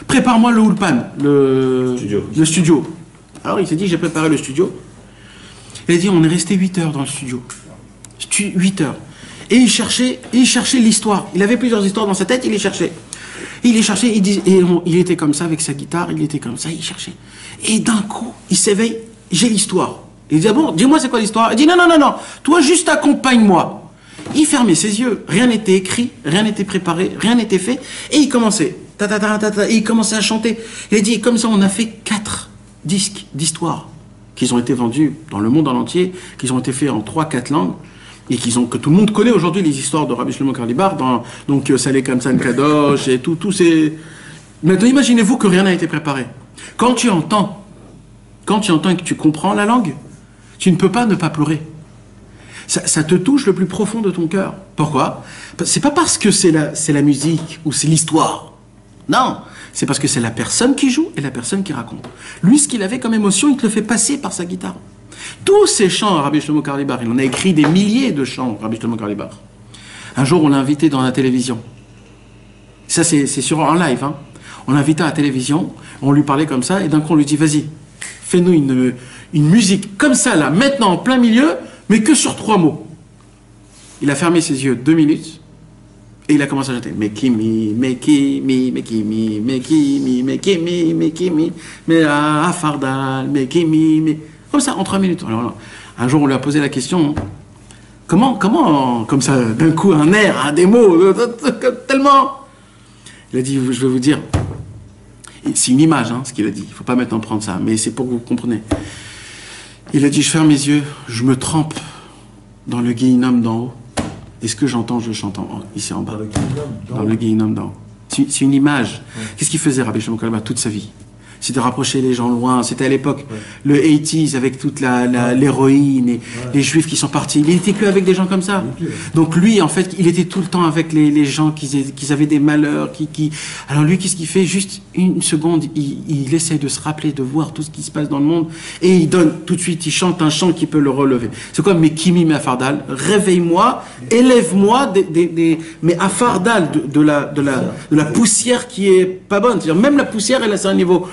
prépare-moi le Ulpan, le studio. Alors il s'est dit, j'ai préparé le studio. Il a dit, on est resté 8 heures dans le studio. 8 heures. Et il cherchait l'histoire. Il avait plusieurs histoires dans sa tête, il les cherchait. Il était comme ça avec sa guitare, il était comme ça, il cherchait. Et d'un coup, il s'éveille, j'ai l'histoire. Il dit, ah bon, dis-moi c'est quoi l'histoire? Il dit, non, toi juste accompagne-moi. Il fermait ses yeux, rien n'était écrit, rien n'était préparé, rien n'était fait, et il commençait, et il commençait à chanter. Il a dit, comme ça on a fait 4 disques d'histoire, qui ont été vendus dans le monde en entier, qui ont été faits en 3-4 langues, et que tout le monde connaît aujourd'hui les histoires de Rabbi Shlomo Karlibar, donc Saleh Kamsan Kadosh, et tous ces... Maintenant imaginez-vous que rien n'a été préparé. Quand tu entends et que tu comprends la langue, tu ne peux pas ne pas pleurer. Ça te touche le plus profond de ton cœur. Pourquoi? C'est pas parce que c'est la musique ou c'est l'histoire. Non, c'est parce que c'est la personne qui joue et la personne qui raconte. Lui, ce qu'il avait comme émotion, il te le fait passer par sa guitare. Tous ces chants, Rabbi Shlomo Karlibar, il en a écrit des milliers de chants, Rabbi Shlomo Karlibar. Un jour, on l'a invité dans la télévision. Ça, c'est en live. Hein. On l'a invité à la télévision, on lui parlait comme ça, et d'un coup, on lui dit, vas-y, fais-nous une musique comme ça, là, maintenant, en plein milieu, mais que sur 3 mots. Il a fermé ses yeux 2 minutes et il a commencé à chanter Mekimi, Mekimi, Mekimi, Mekimi, Mekimi, Mekimi, Afardal, Mekimi, comme ça en 3 minutes. Alors, un jour on lui a posé la question, comment, comme ça, d'un coup, un air, des mots, tellement. Il a dit, je vais vous dire, c'est une image, hein, ce qu'il a dit, il ne faut pas maintenant prendre ça, mais c'est pour que vous compreniez. Il a dit, je ferme mes yeux, je me trempe dans le Guéhinnom d'en haut. Et ce que j'entends, je chante ici en bas. Dans le Guéhinnom d'en haut. C'est une image. Ouais. Qu'est-ce qu'il faisait, Rabbi Shlomo Karlibar, toute sa vie? C'était rapprocher les gens loin. C'était à l'époque, le 80s, avec toute l'héroïne et les juifs qui sont partis. Il n'était que avec des gens comme ça. Donc lui, en fait, il était tout le temps avec les gens qui avaient des malheurs. Alors lui, qu'est-ce qu'il fait? Juste une seconde, il essaie de se rappeler, de voir tout ce qui se passe dans le monde. Et il donne, tout de suite, il chante un chant qui peut le relever. C'est quoi? Mais Kimi, mais Afardal, réveille-moi, élève-moi, mais Afardal, de la poussière qui est pas bonne. C'est-à-dire, même la poussière, elle a un niveau.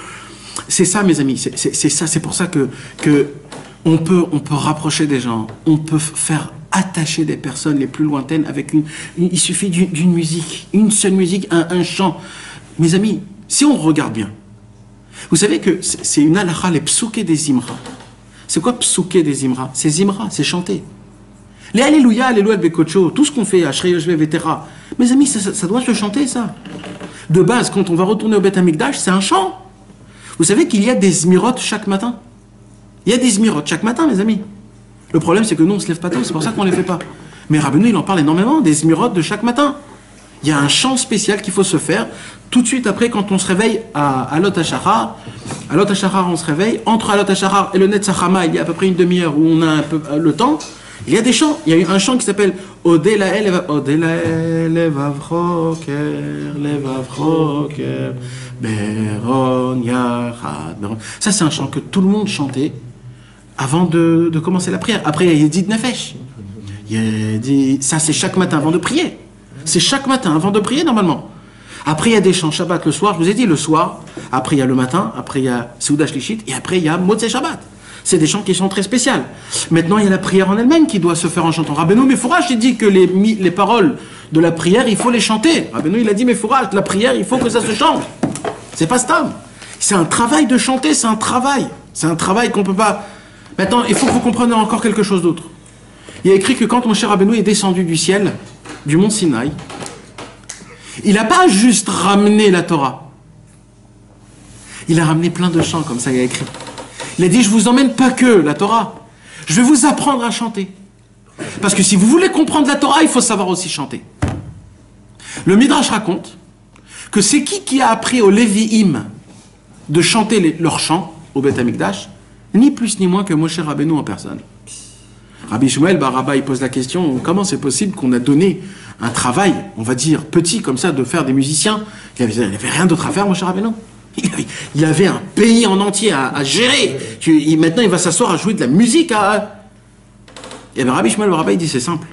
C'est ça, mes amis, c'est ça, c'est pour ça que on peut rapprocher des gens, on peut faire attacher des personnes les plus lointaines avec il suffit d'une musique, une seule musique, un chant. Mes amis, si on regarde bien, vous savez que c'est une halakha, les psouké des Zimra. C'est quoi psouké des Zimra? C'est Zimra, c'est chanter. Les Alléluia, Alléluia, Bekocho, tout ce qu'on fait, Ashrei Yoshve Vetera. Mes amis, ça doit se chanter, ça. De base, quand on va retourner au Beth Amikdash, c'est un chant. Vous savez qu'il y a des zmirotes chaque matin. Il y a des zmirotes chaque matin, mes amis. Le problème, c'est que nous, on ne se lève pas tôt, c'est pour ça qu'on ne les fait pas. Mais Rabbeinu, il en parle énormément, des zmirotes de chaque matin. Il y a un chant spécial qu'il faut se faire tout de suite après, quand on se réveille à Alot HaShachar. À Alot HaShachar, on se réveille. Entre Alot HaShachar et le Netzach Hama, il y a à peu près une demi-heure où on a un peu le temps. Il y a des chants. Il y a eu un chant qui s'appelle Odelael Levavroker, Levavroker, Beron Yachad. Ça, c'est un chant que tout le monde chantait avant de commencer la prière. Après, il y a Yedid Nefesh. Ça, c'est chaque matin avant de prier. C'est chaque matin avant de prier, normalement. Après, il y a des chants Shabbat le soir. Je vous ai dit, le soir. Après, il y a le matin. Après, il y a Seudah Shlishit. Et après, il y a Motzei Shabbat. C'est des chants qui sont très spéciaux. Maintenant, il y a la prière en elle-même qui doit se faire en chantant. Rabbeinu Mefourash, il dit que les paroles de la prière, il faut les chanter. Rabbeinu, il a dit Mefourash, la prière, il faut que ça se chante. C'est pas stam. C'est un travail de chanter, c'est un travail. C'est un travail qu'on peut pas... Maintenant, il faut que vous compreniez encore quelque chose d'autre. Il y a écrit que quand Moshe Rabbeinu est descendu du ciel, du mont Sinaï, il n'a pas juste ramené la Torah. Il a ramené plein de chants, comme ça il y a écrit. Il a dit, je vous emmène pas que la Torah. Je vais vous apprendre à chanter. Parce que si vous voulez comprendre la Torah, il faut savoir aussi chanter. Le Midrash raconte que c'est qui a appris aux Lévi'im de chanter leurs chants au Beth Amikdash, ni plus ni moins que Moshe Rabbeinu en personne. Rabbi Shmuel Bar Abba, il pose la question, comment c'est possible qu'on a donné un travail, on va dire, petit comme ça, de faire des musiciens? Il n'avait rien d'autre à faire, Moshe Rabbeinu. Il avait un pays en entier à gérer. Maintenant, il va s'asseoir à jouer de la musique. Et bien, Rabbi Shmuel Bar Abba, il dit, c'est simple.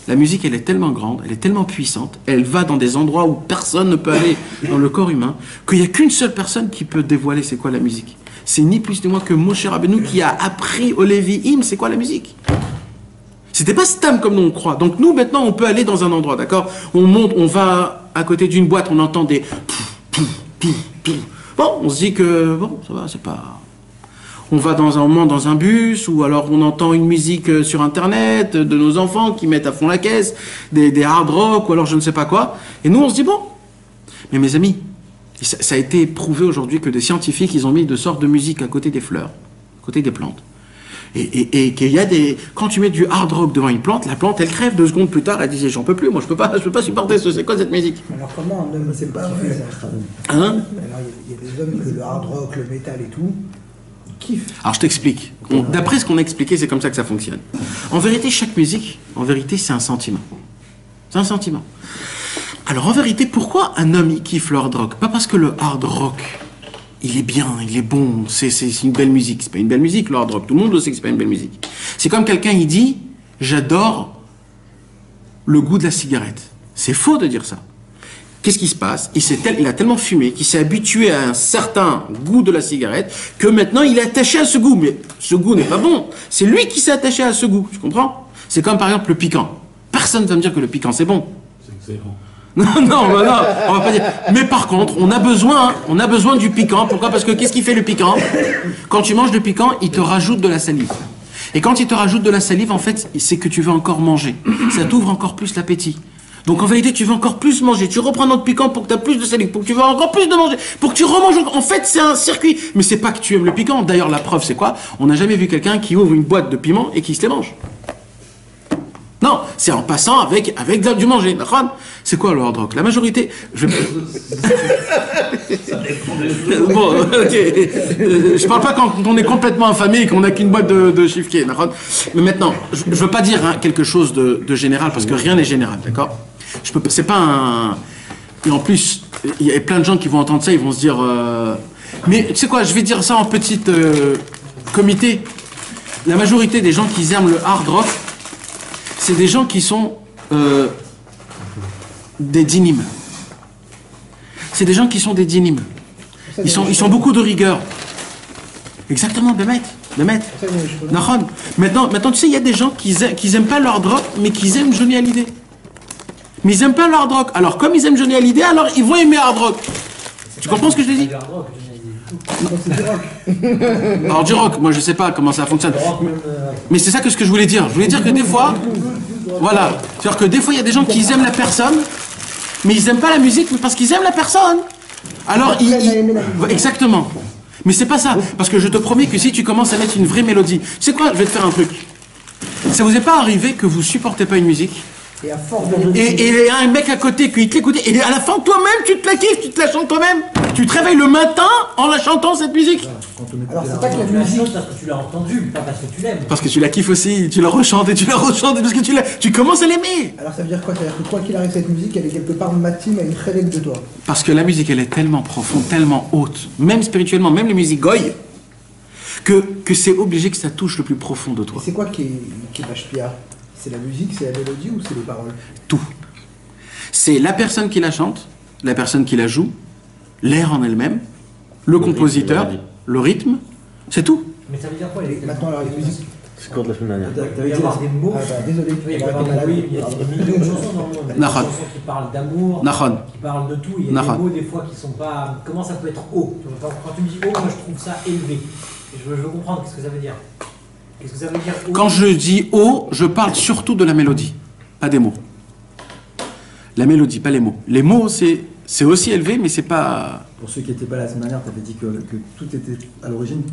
La musique, elle est tellement grande, elle est tellement puissante, elle va dans des endroits où personne ne peut aller dans le corps humain, qu'il n'y a qu'une seule personne qui peut dévoiler c'est quoi la musique. C'est ni plus ni moins que Moshe Rabbeinu qui a appris aux Lévi'im c'est quoi la musique. C'était pas stam comme nous on croit. Donc nous, maintenant, on peut aller dans un endroit, d'accord? On monte, on va à côté d'une boîte, on entend des... Bon, on se dit que, bon, ça va, c'est pas... On va dans un moment dans un bus, ou alors on entend une musique sur Internet de nos enfants qui mettent à fond la caisse, des hard rock, ou alors je ne sais pas quoi. Et nous, on se dit, bon. Mais mes amis, ça a été prouvé aujourd'hui que des scientifiques, ils ont mis de sortes de musique à côté des fleurs, à côté des plantes. Et qu'il y a des... Quand tu mets du hard rock devant une plante, la plante, elle crève 2 secondes plus tard, elle disait, j'en peux plus, moi, je peux pas supporter ce... C'est quoi cette musique? Alors comment un homme, c'est pas vrai ça? Hein? Alors il y a des hommes que le hard rock, le métal et tout, kiffent. Alors je t'explique. D'après ce qu'on a expliqué, c'est comme ça que ça fonctionne. En vérité, chaque musique, en vérité, c'est un sentiment. C'est un sentiment. Alors en vérité, pourquoi un homme il kiffe le hard rock? Pas parce que le hard rock, il est bien, il est bon, c'est une belle musique. C'est pas une belle musique le hard rock. Tout le monde le sait que c'est pas une belle musique. C'est comme quelqu'un il dit, j'adore le goût de la cigarette. C'est faux de dire ça. Qu'est-ce qui se passe? Il a tellement fumé qu'il s'est habitué à un certain goût de la cigarette que maintenant il est attaché à ce goût. Mais ce goût n'est pas bon. C'est lui qui s'est attaché à ce goût. Tu comprends? C'est comme par exemple le piquant. Personne ne va me dire que le piquant c'est bon. C'est excellent. Non, on va pas dire. Mais par contre, on a besoin du piquant. Pourquoi? Parce que qu'est-ce qui fait le piquant? Quand tu manges le piquant, il te rajoute de la salive. Et quand il te rajoute de la salive, en fait, c'est que tu veux encore manger. Ça t'ouvre encore plus l'appétit. Donc en vérité, tu veux encore plus manger. Tu reprends notre piquant pour que tu aies plus de salive, pour que tu veux encore plus de manger, pour que tu remanges encore. En fait, c'est un circuit. Mais c'est pas que tu aimes le piquant. D'ailleurs, la preuve, c'est quoi? On n'a jamais vu quelqu'un qui ouvre une boîte de piment et qui se les mange. Non, c'est en passant avec du manger. C'est quoi le hard rock? La majorité... Bon, ok. Je parle pas quand on est complètement affamé et qu'on n'a qu'une boîte de chiffquier. Mais maintenant, je veux pas dire quelque chose de général, parce que rien n'est général, d'accord? C'est pas un... Et en plus, il y a plein de gens qui vont entendre ça, ils vont se dire... Mais tu sais quoi, je vais dire ça en petit comité. La majorité des gens qui aiment le hard rock, c'est des gens qui sont des dynimes. C'est des gens qui sont des dynimes. Ils sont beaucoup de rigueur. Exactement, Bémet. Maintenant, tu sais, il y a des gens qui aiment pas le hard rock, mais qui aiment Johnny Hallyday. Mais ils aiment pas le hard rock. Alors, comme ils aiment Johnny Hallyday, alors ils vont aimer hard rock. Tu comprends ce que je te dis? Alors du rock, moi je sais pas comment ça fonctionne. Mais c'est ça que ce que je voulais dire. Je voulais dire que des fois, voilà, c'est-à-dire que des fois il y a des gens qui aiment la personne, mais ils aiment pas la musique parce qu'ils aiment la personne. Alors exactement. Mais c'est pas ça, parce que je te promets que si tu commences à mettre une vraie mélodie, tu sais quoi, je vais te faire un truc. Ça vous est pas arrivé que vous supportez pas une musique? Et à force de... Et il y a un mec à côté qui te l'écoute, et à la fin, toi-même, tu te la kiffes, tu te la chantes toi-même. Tu te réveilles le matin en la chantant, cette musique. Alors c'est pas que la Tu la musique... chantes parce que tu l'as entendue, pas parce que tu l'aimes. Parce que tu la kiffes aussi, tu la rechantes, parce que tu commences à l'aimer. Alors ça veut dire quoi? Ça veut dire que quoi qu'il arrive, cette musique, elle est quelque part matine à une réveille de toi. Parce que la musique, elle est tellement profonde, tellement haute, même spirituellement, même les musiques goy, que c'est obligé que ça touche le plus profond de toi. C'est quoi qui est Mashpia? C'est la musique, c'est la mélodie ou c'est les paroles? Tout. C'est la personne qui la chante, la personne qui la joue, l'air en elle-même, le compositeur, le rythme, c'est tout. Mais ça veut dire quoi? Maintenant, alors les musiques... C'est court de la semaine dernière. Il va y avoir des mots. Ah bah désolé, Il va y avoir des millions de chansons, non? Des Nahon. chansons qui parlent d'amour, Nahon. qui parlent de tout. Il y a Nahon. des mots des fois qui sont pas... Comment ça peut être haut? Quand tu me dis haut, moi je trouve ça élevé. Et je veux comprendre qu'est-ce que ça veut dire. Qu'est-ce que ça veut dire? Quand je dis haut, je parle surtout de la mélodie, pas des mots. La mélodie, pas les mots. Les mots, c'est aussi élevé, mais c'est pas... Pour ceux qui n'étaient pas là la semaine dernière, tu avais dit que tout était à l'origine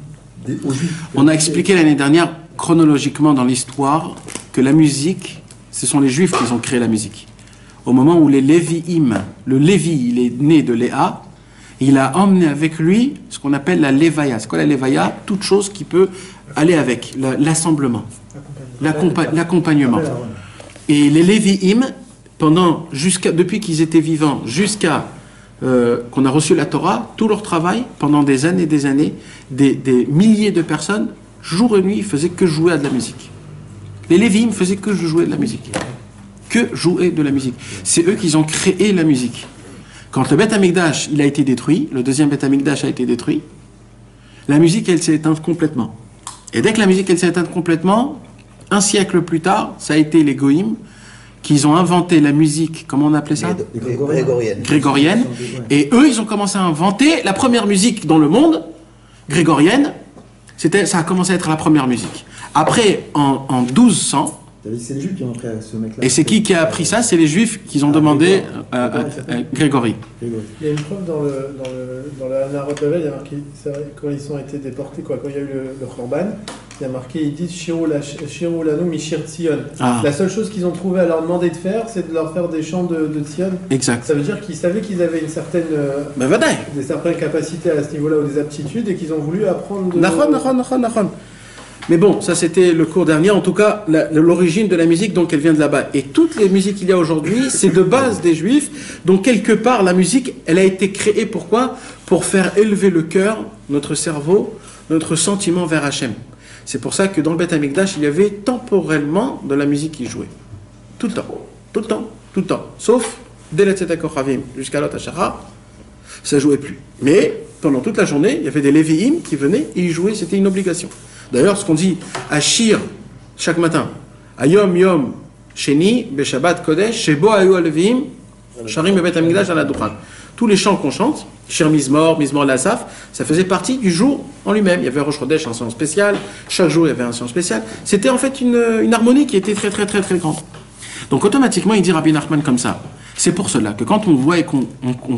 aux Juifs. On a expliqué l'année dernière, chronologiquement dans l'histoire, que la musique, ce sont les Juifs qui ont créé la musique. Au moment où les Lévi'im, le Lévi, il est né de Léa, il a emmené avec lui ce qu'on appelle la Lévaïa. C'est quoi la Lévaïa? Toute chose qui peut aller avec, l'assemblement, l'accompagnement. Et les Lévi'im, depuis qu'ils étaient vivants, jusqu'à qu'on a reçu la Torah, tout leur travail, pendant des années, des milliers de personnes, jour et nuit, ils faisaient que jouer à de la musique. Les Lévi'im faisaient que jouer de la musique. Que jouer de la musique. C'est eux qui ont créé la musique. Quand le Beth Amikdash, il a été détruit, le deuxième Beth Amikdash a été détruit, la musique, elle s'est éteinte complètement. Et dès que la musique, elle s'est éteinte complètement, un siècle plus tard, ça a été les Goïm qui ont inventé la musique, comment on appelait ça? Grégorienne. Et eux, ils ont commencé à inventer la première musique dans le monde, grégorienne. Ça a commencé à être la première musique. Après, en 1200, c'est les Juifs qui ont appris à ce mec-là. et c'est qui a appris ça? C'est les Juifs qui ont demandé à Grégory. Il y a une preuve dans le Hanarot Babel, il y a marqué, quand ils ont été déportés, quand il y a eu le Khorban, il y a marqué, ils disent Shirou lanu mishir Tzion. La seule chose qu'ils ont trouvé à leur demander de faire, c'est de leur faire des chants de Tzion. Exact. Ça veut dire qu'ils savaient qu'ils avaient une certaine, des certaines capacités à ce niveau-là, ou des aptitudes, et qu'ils ont voulu apprendre de... Nahon. Mais bon, ça c'était le cours dernier. En tout cas, l'origine de la musique, donc elle vient de là-bas. Et toutes les musiques qu'il y a aujourd'hui, c'est de base des Juifs. Donc quelque part, la musique, elle a été créée pourquoi? Pour faire élever le cœur, notre cerveau, notre sentiment vers Hachem. C'est pour ça que dans le Beth Amikdash, il y avait temporellement de la musique qui jouait. Tout le temps. Sauf dès la Tzedek Ochavim jusqu'à l'Ot Hashara, ça jouait plus. Mais pendant toute la journée, il y avait des Lévi'im qui venaient et ils jouaient, c'était une obligation. D'ailleurs, ce qu'on dit à Shir chaque matin, Ayom Yom Sheni, Beshabbat Kodesh, Shebo Ayu Alevim, Sharim Bet Amikdash à la Dukhan. Tous les chants qu'on chante, Shir Mizmor Lasaf, ça faisait partie du jour en lui-même. Il y avait Rosh Chodesh, un chant spécial, chaque jour il y avait un chant spécial. C'était en fait une harmonie qui était très grande. Donc automatiquement, il dit Rabbi Nachman comme ça. C'est pour cela que quand on voit et qu'on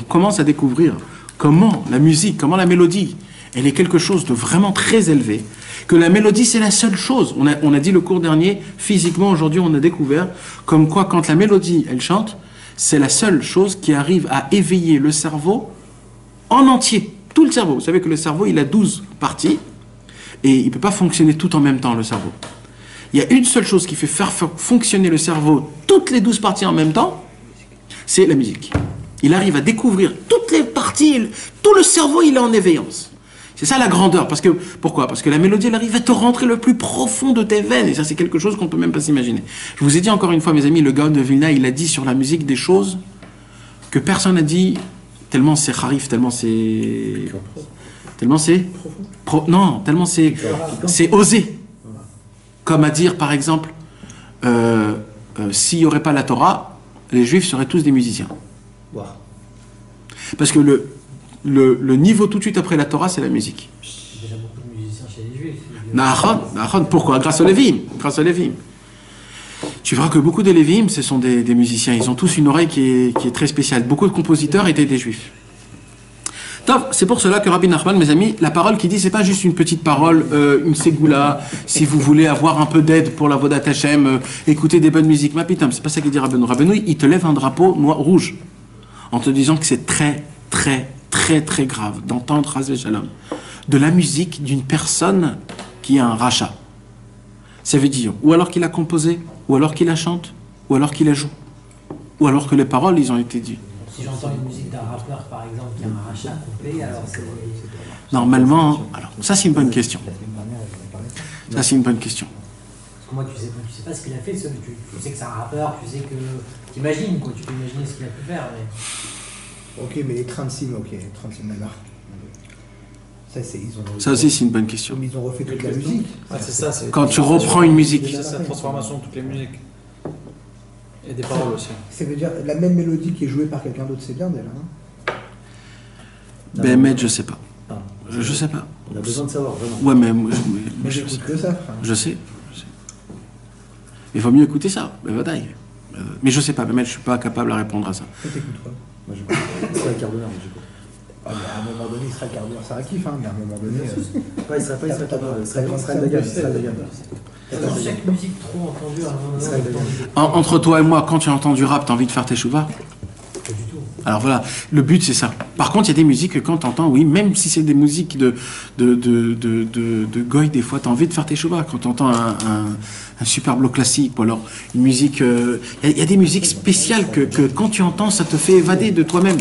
commence à découvrir comment la musique, comment la mélodie, elle est quelque chose de vraiment très élevé, que la mélodie c'est la seule chose. On a dit le cours dernier, physiquement aujourd'hui on a découvert comme quoi quand la mélodie elle chante, c'est la seule chose qui arrive à éveiller le cerveau en entier, tout le cerveau. Vous savez que le cerveau il a 12 parties et il ne peut pas fonctionner tout en même temps le cerveau. Il y a une seule chose qui fait faire fonctionner le cerveau, toutes les 12 parties en même temps, c'est la musique. Il arrive à découvrir toutes les parties, tout le cerveau il est en éveillance. C'est ça la grandeur. Pourquoi? Parce que la mélodie, elle arrive à te rentrer le plus profond de tes veines. Et ça, c'est quelque chose qu'on ne peut même pas s'imaginer. Je vous ai dit encore une fois, mes amis, le Gaon de Vilna, il a dit sur la musique des choses que personne n'a dit, tellement c'est harif, tellement c'est osé. Comme à dire, par exemple, s'il n'y aurait pas la Torah, les Juifs seraient tous des musiciens. Parce que le niveau tout de suite après la Torah, c'est la musique. Il y a déjà beaucoup de musiciens chez les Juifs. Nahon, pourquoi? Grâce aux Lévi'im. Tu verras que beaucoup des Lévi'im, ce sont des musiciens. Ils ont tous une oreille qui est très spéciale. Beaucoup de compositeurs étaient des Juifs. C'est pour cela que Rabbi Nachman, mes amis, la parole qu'il dit, c'est pas juste une petite parole, une ségoula, si vous voulez avoir un peu d'aide pour la Vodat Hashem, écouter des bonnes musiques. Ma putain, c'est pas ça qu'il dit Rabbeinu. Rabbeinu, il te lève un drapeau rouge, en te disant que c'est très grave d'entendre Hazve Shalom de la musique d'une personne qui a un rachat. Ça veut dire, ou alors qu'il a composé, ou alors qu'il la chante, ou alors qu'il la joue, ou alors que les paroles, ils ont été dites. Si j'entends une musique d'un rappeur, par exemple, qui a un rachat complet, alors c'est... Normalement, alors, ça c'est une bonne question. Ça c'est une bonne question. Parce que moi, tu sais pas ce qu'il a fait, tu sais que c'est un rappeur, tu sais que... T'imagines, quoi, tu peux imaginer ce qu'il a pu faire, mais... Ok, mais les 36 Nagar. Ça aussi c'est une bonne question. Ils ont refait toute la musique. C'est ça, quand tu reprends une musique. C'est la transformation de toutes les musiques. Et des paroles aussi. Ça veut dire la même mélodie qui est jouée par quelqu'un d'autre, c'est bien d'elle. Ben, je sais pas. Je sais pas. On a besoin de savoir, vraiment. Ouais, mais Mais j'écoute que ça, frère. je sais. Il vaut mieux écouter ça, mais je sais pas, mais je suis pas capable à répondre à ça. Toi, t'écoutes quoi? Moi, j'écoute. C'est la carbonare, moi, j'écoute. Ah, mais à un moment donné, il sera carbonare, c'est un kiff, hein, mais à un moment donné. Pas Israël carbonare, Israël Dagan. Chaque musique trop entendue à un moment donné. Entre toi et moi, quand tu entends du rap, t'as envie de faire tes chouvas? Pas du tout. Alors voilà, le but c'est ça. Par contre, il y a des musiques que quand t'entends, oui, même si c'est des musiques de goy, des fois t'as envie de faire tes chouvas. Quand t'entends un super bloc classique, ou alors une musique... Il y a des musiques spéciales que quand tu entends, ça te fait évader de toi-même.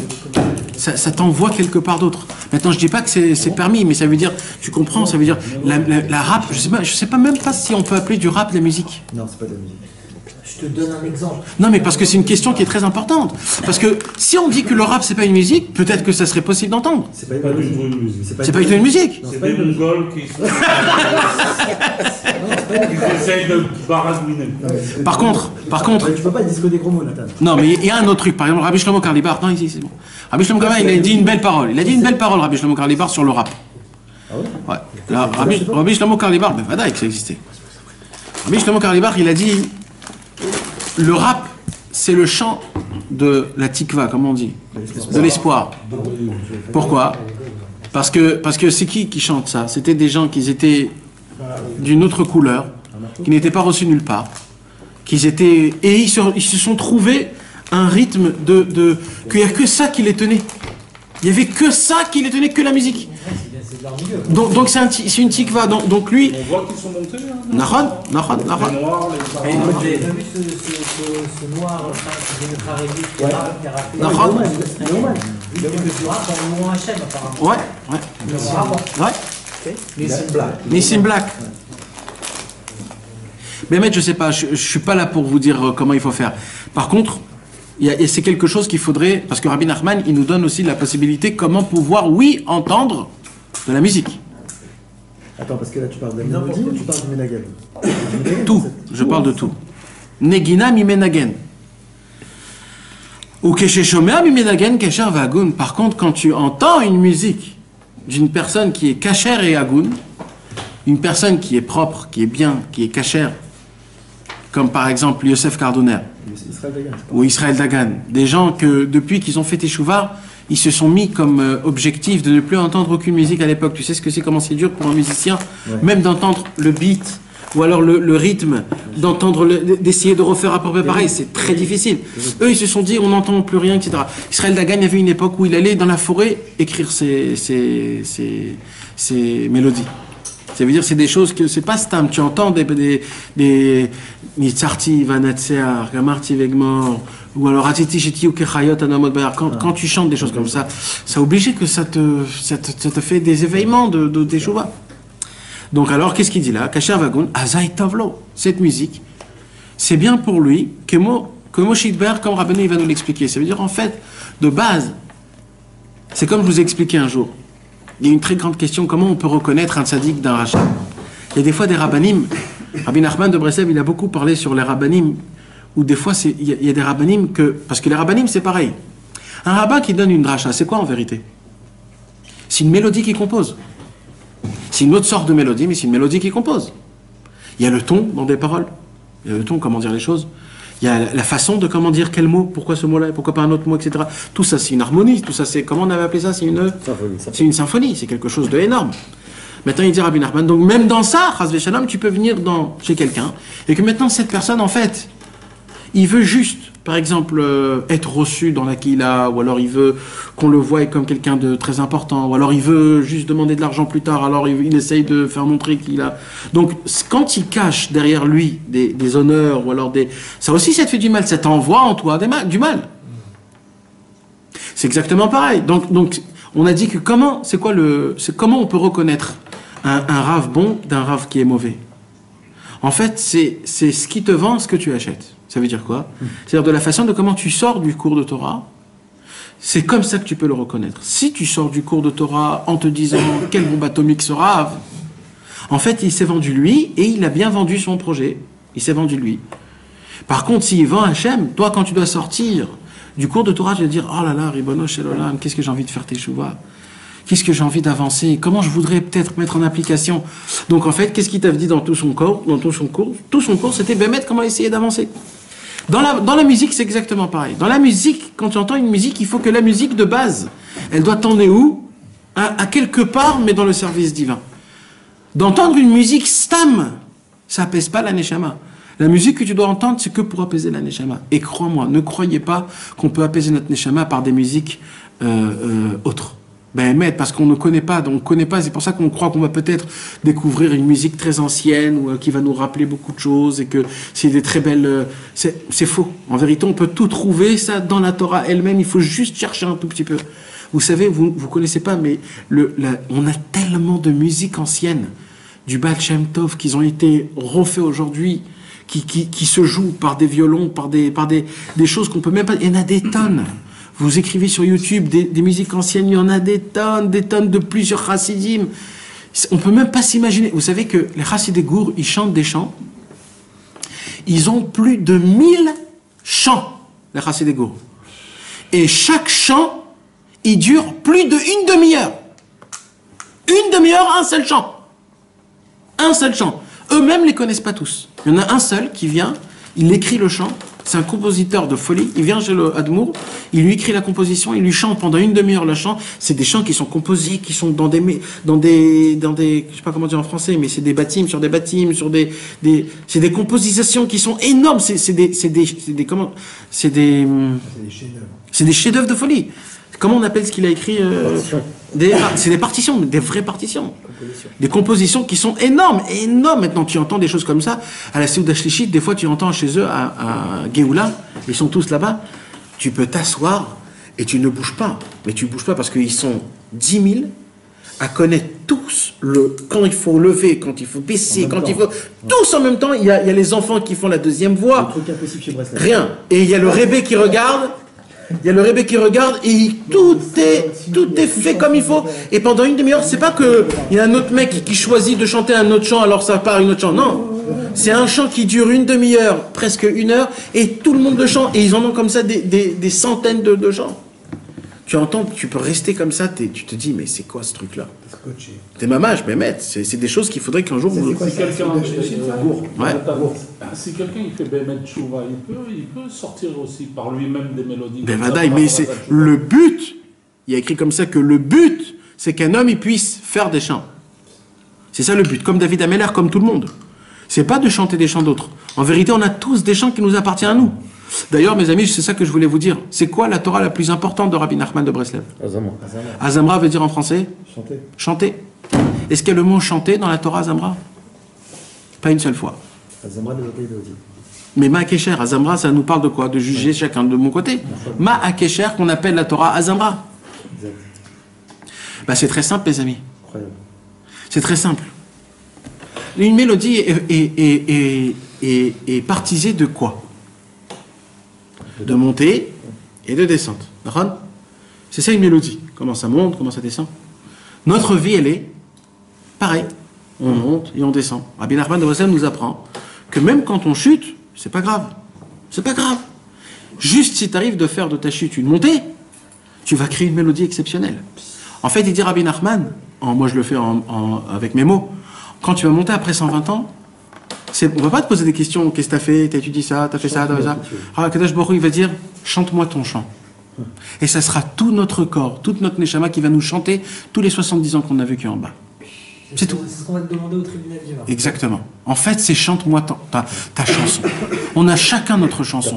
Ça t'envoie quelque part d'autre. Maintenant, je dis pas que c'est permis, mais ça veut dire, tu comprends, ça veut dire, la rap, je sais pas même pas si on peut appeler du rap la musique. Non, c'est pas de la musique. Je te donne un exemple. Non, mais parce que c'est une question qui est très importante. Parce que si on dit que le rap c'est pas une musique, peut-être que ça serait possible d'entendre. C'est pas Pas du une tout une musique. C'est pas du tout une musique. Non, C'est pas des une musique. Mongols qui sont. Ils essayent de baragouiner. Par contre, Ouais, tu peux pas disco des gros mots, Nathan. non, mais il y a un autre truc. Par exemple, Rabbi Shlomo Karlibar, non, ici, c'est bon. Rabbi Shlomo Karlibar, il a dit une belle parole. Il a dit une belle parole, Rabbi Shlomo Karlibar, sur le rap. Ah ouais? Ouais. Là, Rabbi Shlomo Karlibar, ben voilà que ça existait. Rabbi Shlomo Karlibar, il a dit le rap, c'est le chant de la tikva, comme on dit, de l'espoir. Pourquoi? Parce que c'est qui chante ça? C'était des gens qui étaient d'une autre couleur, qui n'étaient pas reçus nulle part, et ils se sont trouvés un rythme qu'il n'y a que ça qui les tenait. Il n'y avait que ça qui les tenait, que la musique. C'est de leur milieu. Donc c'est une tikva. Donc lui, On voit qu'ils sont montés. Hein. Nahon. Les noirs, les Mais arabes. vous avez vu ce noir qui vient de Haredi qui a rappelé. Nahon. Il fait du rap en louant Hachem apparemment. Ouais. Mais c'est rapport. Nissim Black. Mais mec, je sais pas, je suis pas là pour vous dire comment il faut faire. Par contre, c'est quelque chose qu'il faudrait, parce que Rabbi Nachman, il nous donne aussi la possibilité comment pouvoir, oui, entendre de la musique. Attends, parce que là, tu parles de la mélodie ou tu parles du Ménagen? Tout, je parle de tout. Negina mimenagen. Ou kesheshomea mimenagen kesher vagun. Par contre, quand tu entends une musique d'une personne qui est kasher et agun, une personne qui est propre, qui est bien, qui est kasher, comme par exemple Yosef Kardoner Israël Dagan. ou Israël Dagan, des gens que depuis qu'ils ont fait Teshuvah, ils se sont mis comme objectif de ne plus entendre aucune musique à l'époque. Tu sais ce que c'est, comment c'est dur pour un musicien, même d'entendre le beat ou alors le rythme, d'essayer de refaire à peu près pareil, c'est très difficile. Eux, ils se sont dit, on n'entend plus rien, etc. Israël Dagan, il y avait une époque où il allait dans la forêt écrire ses mélodies. Ça veut dire c'est des choses que c'est pas stam. Tu entends des Nitzarti Vanatsear, Gamarti Vegmor, ou alors Atiti Shiti ou Kechayot Anamot Bayar. Quand tu chantes des choses comme ça, c'est obligé que ça te fait des éveillements de tes chouvas. Donc alors, qu'est-ce qu'il dit là? Kasher Vagun, Azai Tavlo. Cette musique, c'est bien pour lui, que Moshidber, comme Rabbeinu il va nous l'expliquer. Ça veut dire en fait, de base, c'est comme je vous ai expliqué un jour. Il y a une très grande question, comment on peut reconnaître un tzaddik d'un rachat? Il y a des fois des rabbanim, Rabbi Nachman de Breslev, il a beaucoup parlé sur les rabbanim, où des fois, il y a des rabbanim parce que les rabbanim, c'est pareil. Un rabbin qui donne une dracha, c'est quoi en vérité? C'est une mélodie qu'il compose. C'est une autre sorte de mélodie, mais c'est une mélodie qu'il compose. Il y a le ton dans des paroles, il y a le ton, comment dire les choses, il y a la façon de comment dire quel mot, pourquoi ce mot-là, pourquoi pas un autre mot, etc. Tout ça, c'est une harmonie, tout ça, c'est, comment on avait appelé ça? C'est une symphonie, c'est quelque chose d'énorme. Maintenant, il dit Rabbi Nachman, donc même dans ça, Chas v'Shalom, tu peux venir chez quelqu'un, et que maintenant, cette personne, en fait, il veut juste, par exemple, être reçu dans la Kila, ou alors il veut qu'on le voie comme quelqu'un de très important, ou alors il veut juste demander de l'argent plus tard, alors il essaye de faire montrer qu'il a... Donc, quand il cache derrière lui des honneurs, ou alors ça aussi, ça te fait du mal, ça t'envoie en toi du mal. C'est exactement pareil. Donc, on a dit que comment on peut reconnaître un rave bon d'un rave qui est mauvais? En fait, c'est ce qui te vend, ce que tu achètes. Ça veut dire quoi? C'est-à-dire de la façon de comment tu sors du cours de Torah, c'est comme ça que tu peux le reconnaître. Si tu sors du cours de Torah en te disant quelle bombe atomique ce rave, en fait, il s'est vendu lui et il a bien vendu son projet. Il s'est vendu lui. Par contre, s'il vend Hachem, toi, quand tu dois sortir du cours de Torah, tu vas dire oh là là, Ribono Shel Olam, qu'est-ce que j'ai envie de faire tes chouvas. Qu'est-ce que j'ai envie d'avancer? Comment je voudrais peut-être mettre en application? Donc en fait, qu'est-ce qu'il t'a dit dans tout son cours? Tout son cours, c'était mettre comment essayer d'avancer. Dans la musique, c'est exactement pareil. Dans la musique, quand tu entends une musique, il faut que la musique de base, elle doit t'emmener où? À quelque part, mais dans le service divin. D'entendre une musique stam, ça apaise pas la neshama. La musique que tu dois entendre, c'est que pour apaiser la neshama. Et crois-moi, ne croyez pas qu'on peut apaiser notre neshama par des musiques autres. Parce qu'on ne connaît pas, c'est pour ça qu'on croit qu'on va peut-être découvrir une musique très ancienne ou qui va nous rappeler beaucoup de choses et que c'est des très belles... c'est faux. En vérité, on peut tout trouver ça dans la Torah elle-même, il faut juste chercher un tout petit peu. Vous savez, vous connaissez pas, mais on a tellement de musique ancienne, du Baal Shem Tov, qui ont été refaits aujourd'hui, qui se jouent par des violons, par des choses qu'on peut même pas... Il y en a des tonnes. Vous écrivez sur YouTube des musiques anciennes, il y en a des tonnes de plusieurs chassidim. On peut même pas s'imaginer. Vous savez que les chassidés gour, ils chantent des chants. Ils ont plus de 1000 chants, les chassidés gour. Et chaque chant, il dure plus d'une demi-heure. Une demi-heure, un seul chant. Un seul chant. Eux-mêmes les connaissent pas tous. Il y en a un seul qui vient, il écrit le chant. C'est un compositeur de folie. Il vient chez le Admour, il lui écrit la composition, il lui chante pendant une demi-heure le chant. C'est des chants qui sont composés, qui sont dans des, je sais pas comment dire en français, mais c'est des bâtiments sur des bâtiments, c'est des compositions qui sont énormes. C'est des chefs-d'œuvre de folie. Comment on appelle ce qu'il a écrit c'est des partitions, des vraies partitions. Des compositions qui sont énormes. Maintenant, tu entends des choses comme ça. À la Seouda Shlichit, des fois, tu entends chez eux, à Géoula, ils sont tous là-bas. Tu peux t'asseoir et tu ne bouges pas. Mais tu ne bouges pas parce qu'ils sont 10 000 à connaître tous quand il faut lever, quand il faut baisser, quand il faut... Tous en même temps. Il y a les enfants qui font la deuxième voix. Le truc impossible chez Breslau. Rien. Et il y a le rébé qui regarde. Et tout est fait comme il faut. Et pendant une demi-heure, c'est pas que il y a un autre mec qui choisit de chanter un autre chant, alors ça part une autre chant. Non. C'est un chant qui dure une demi-heure, presque une heure, et tout le monde le chante. Et ils en ont comme ça des centaines de chants. Tu entends, tu peux rester comme ça, tu te dis, mais c'est quoi ce truc-là? T'es mamage, mais maître, c'est des choses qu'il faudrait qu'un jour vous... Si quelqu'un il fait Bémet Chouva, il peut sortir aussi par lui-même des mélodies. Mais c'est le but. Il y a écrit comme ça que le but, c'est qu'un homme il puisse faire des chants. C'est ça le but, comme David Ameller, comme tout le monde. C'est pas de chanter des chants d'autres. En vérité, on a tous des chants qui nous appartiennent à nous. D'ailleurs, mes amis, c'est ça que je voulais vous dire. C'est quoi la Torah la plus importante de Rabbi Nachman de Breslev? Azamra. Azamra veut dire en français Chanter. Chanter. Est-ce qu'il y a le mot chanter dans la Torah Azamra? Pas une seule fois. Azamra de l'Otaï Daudi. Mais Ma'akesher, Azamra, ça nous parle de quoi? De juger chacun de mon côté. Ma'akesher, qu'on appelle la Torah Azamra. C'est très simple, mes amis. Incroyable. C'est très simple. Une mélodie est partisée de quoi? De montée et de descente. C'est ça une mélodie. Comment ça monte, comment ça descend. Notre vie, elle est pareil. On monte et on descend. Rabbi Nachman de Breslev nous apprend que même quand on chute, c'est pas grave. C'est pas grave. Juste si tu arrives de faire de ta chute une montée, tu vas créer une mélodie exceptionnelle. En fait, il dit Rabbi Nachman, moi je le fais avec mes mots, quand tu vas monter après 120 ans, on ne va pas te poser des questions. Qu'est-ce que tu as fait? T'as étudié ça? T'as fait ça? T'as fait ça? Kadash Baruch Hu, il va dire chante-moi ton chant. Et ça sera tout notre corps, toute notre neshama qui va nous chanter tous les 70 ans qu'on a vécu en bas. C'est tout. C'est ce qu'on va te demander au tribunal divin. Exactement. En fait, c'est chante-moi ta chanson. On a chacun notre chanson.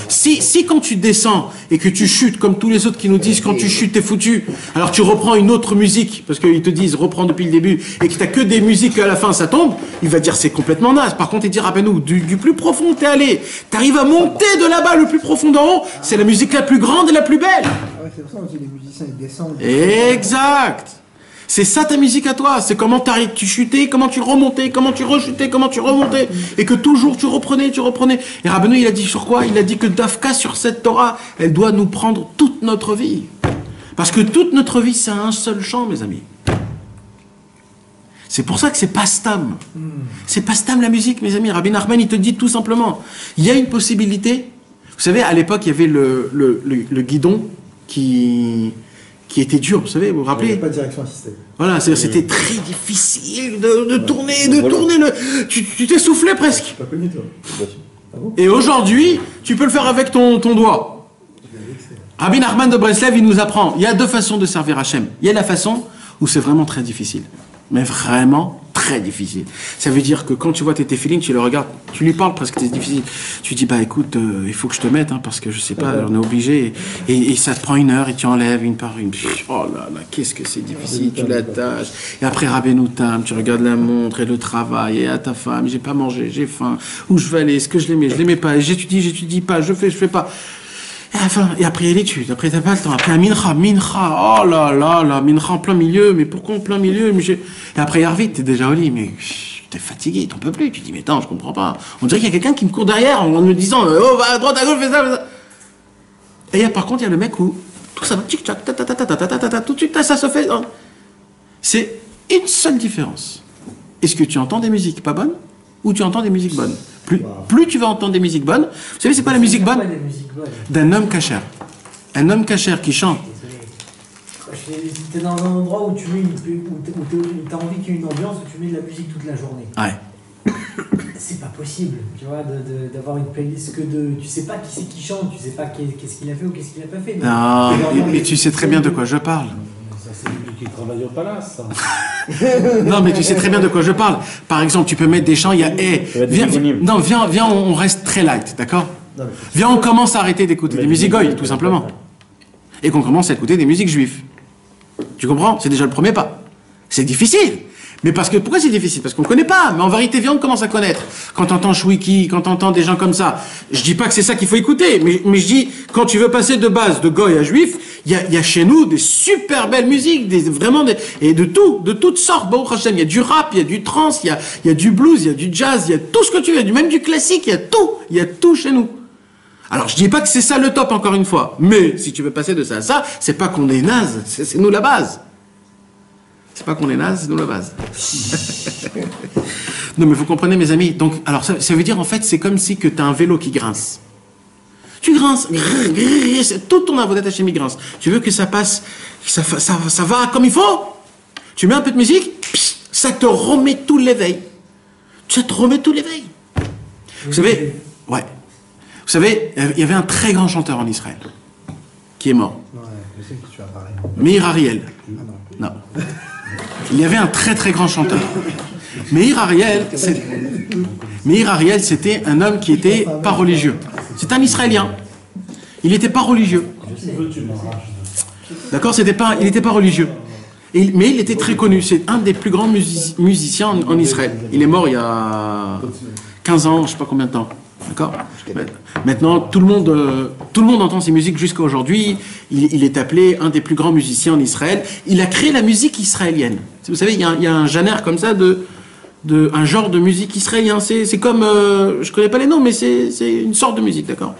Si quand tu descends et que tu chutes, comme tous les autres qui nous disent quand tu chutes, t'es foutu, alors tu reprends une autre musique, parce qu'ils te disent reprends depuis le début, et que t'as que des musiques à la fin ça tombe, il va dire c'est complètement naze. Par contre, il dira ben nous, du plus profond où t'es allé, t'arrives à monter de là-bas, le plus profond d'en haut, c'est la musique la plus grande et la plus belle. Ah ouais, c'est pour ça qu'on dit les musiciens ils descendent. Exact. C'est ça ta musique à toi, c'est comment tu chutais, comment tu remontais, comment tu rechutais, comment tu remontais, et que toujours tu reprenais. Et Rabbeinu, il a dit sur quoi? Il a dit que Dafka, sur cette Torah, elle doit nous prendre toute notre vie. Parce que toute notre vie, c'est un seul chant, mes amis. C'est pour ça que c'est pas stam. C'est pas stam la musique, mes amis. Rabbi Nachman, il te dit tout simplement, il y a une possibilité. Vous savez, à l'époque, il y avait le guidon qui qui était dur, vous savez, vous vous Il n'y rappelez? avait pas de direction assistée. Voilà, c'était très difficile de tourner le... Tu t'essoufflais presque. Tu n'as pas connu, toi. Et aujourd'hui, tu peux le faire avec ton doigt. Rabbi Nachman de Breslev, il nous apprend, il y a deux façons de servir Hachem. Il y a la façon où c'est vraiment très difficile. Mais vraiment très difficile. Ça veut dire que quand tu vois tes téfilines, tu le regardes, tu lui parles presque, c'est difficile. Tu dis, bah écoute, il faut que je te mette, hein, parce que je sais pas, on est obligé. Et ça te prend 1 heure et tu enlèves une par une. Oh là là, qu'est-ce que c'est difficile, tu l'attaches. Et après, Rabbeinu Tam, tu regardes la montre et le travail, et à ta femme, j'ai pas mangé, j'ai faim. Où je vais aller, est-ce que je les mets pas, j'étudie pas, je fais pas. Et après, il y a l'étude. Après, t'as pas le temps. Après, un mincha. Oh là là, mincha en plein milieu. Mais pourquoi en plein milieu? Et après, Yarvit, t'es déjà au lit. Mais t'es fatigué, t'en peux plus. Tu dis, mais attends, je comprends pas. On dirait qu'il y a quelqu'un qui me court derrière en me disant, oh, va à droite, à gauche, fais ça. Et par contre, il y a le mec où tout ça va, tic-tac, tout de suite, ça se fait. C'est une seule différence. Est-ce que tu entends des musiques pas bonnes ou tu entends des musiques bonnes? Plus tu vas entendre des musiques bonnes, vous savez, c'est pas la musique bonne d'un homme kasher. Un homme kasher qui chante. T'es dans un endroit où tu mets où t'as envie qu'il y ait une ambiance, où tu mets de la musique toute la journée. Ouais. C'est pas possible, tu vois, d'avoir une playlist que de. Tu sais pas qui c'est qui chante, tu sais pas qu'est-ce qu'il a fait ou qu'est-ce qu'il a pas fait. Non, mais tu sais très bien de quoi je parle. C'est lui qui travaille au palace. Non, mais tu sais très bien de quoi je parle. Par exemple, tu peux mettre des chants, il y a viens, on reste très light, d'accord? Viens, on commence à arrêter d'écouter des musiques goy, tout simplement. Et qu'on commence à écouter des musiques juives. Tu comprends? C'est déjà le premier pas. C'est difficile. Mais pourquoi c'est difficile? Parce qu'on ne connaît pas. Mais en vérité, viens, on commence à connaître. Quand t'entends Shwiki, quand t'entends des gens comme ça, je dis pas que c'est ça qu'il faut écouter, mais je dis, quand tu veux passer de base de goy à juif, il y a chez nous des super belles musiques, et de toutes sortes. Baruch Hashem, il y a du rap, il y a du trance, il y a du blues, il y a du jazz, il y a tout ce que tu veux, même du classique, il y a tout chez nous. Alors, je dis pas que c'est ça le top, encore une fois. Mais, si tu veux passer de ça à ça, c'est pas qu'on est naze, c'est nous la base. C'est pas qu'on est naze, c'est nous la base. Non, mais vous comprenez, mes amis. Donc, alors, ça veut dire, en fait, c'est comme si que t'as un vélo qui grince. Tu grinces, tout ton avodat Hashem grince. Tu veux que ça passe, ça va comme il faut. Tu mets un peu de musique, ça te remet tout l'éveil. Ça te remet tout l'éveil. Vous savez, ouais. Vous savez, il y avait un très grand chanteur en Israël qui est mort. Ouais, je sais que tu vas parler. Meir Ariel. Non. Il y avait un très très grand chanteur. Meir Ariel, c'était un homme qui était pas religieux. C'est un Israélien. Il n'était pas religieux. D'accord, il n'était pas religieux. Mais il était très connu. C'est un des plus grands musiciens en Israël. Il est mort il y a 15 ans, je ne sais pas combien de temps. D'accord. Maintenant, tout le monde entend ses musiques jusqu'à aujourd'hui. Il est appelé un des plus grands musiciens en Israël. Il a créé la musique israélienne. Vous savez, il y a un genre comme ça un genre de musique israélien. C'est comme, je connais pas les noms, mais c'est une sorte de musique, d'accord.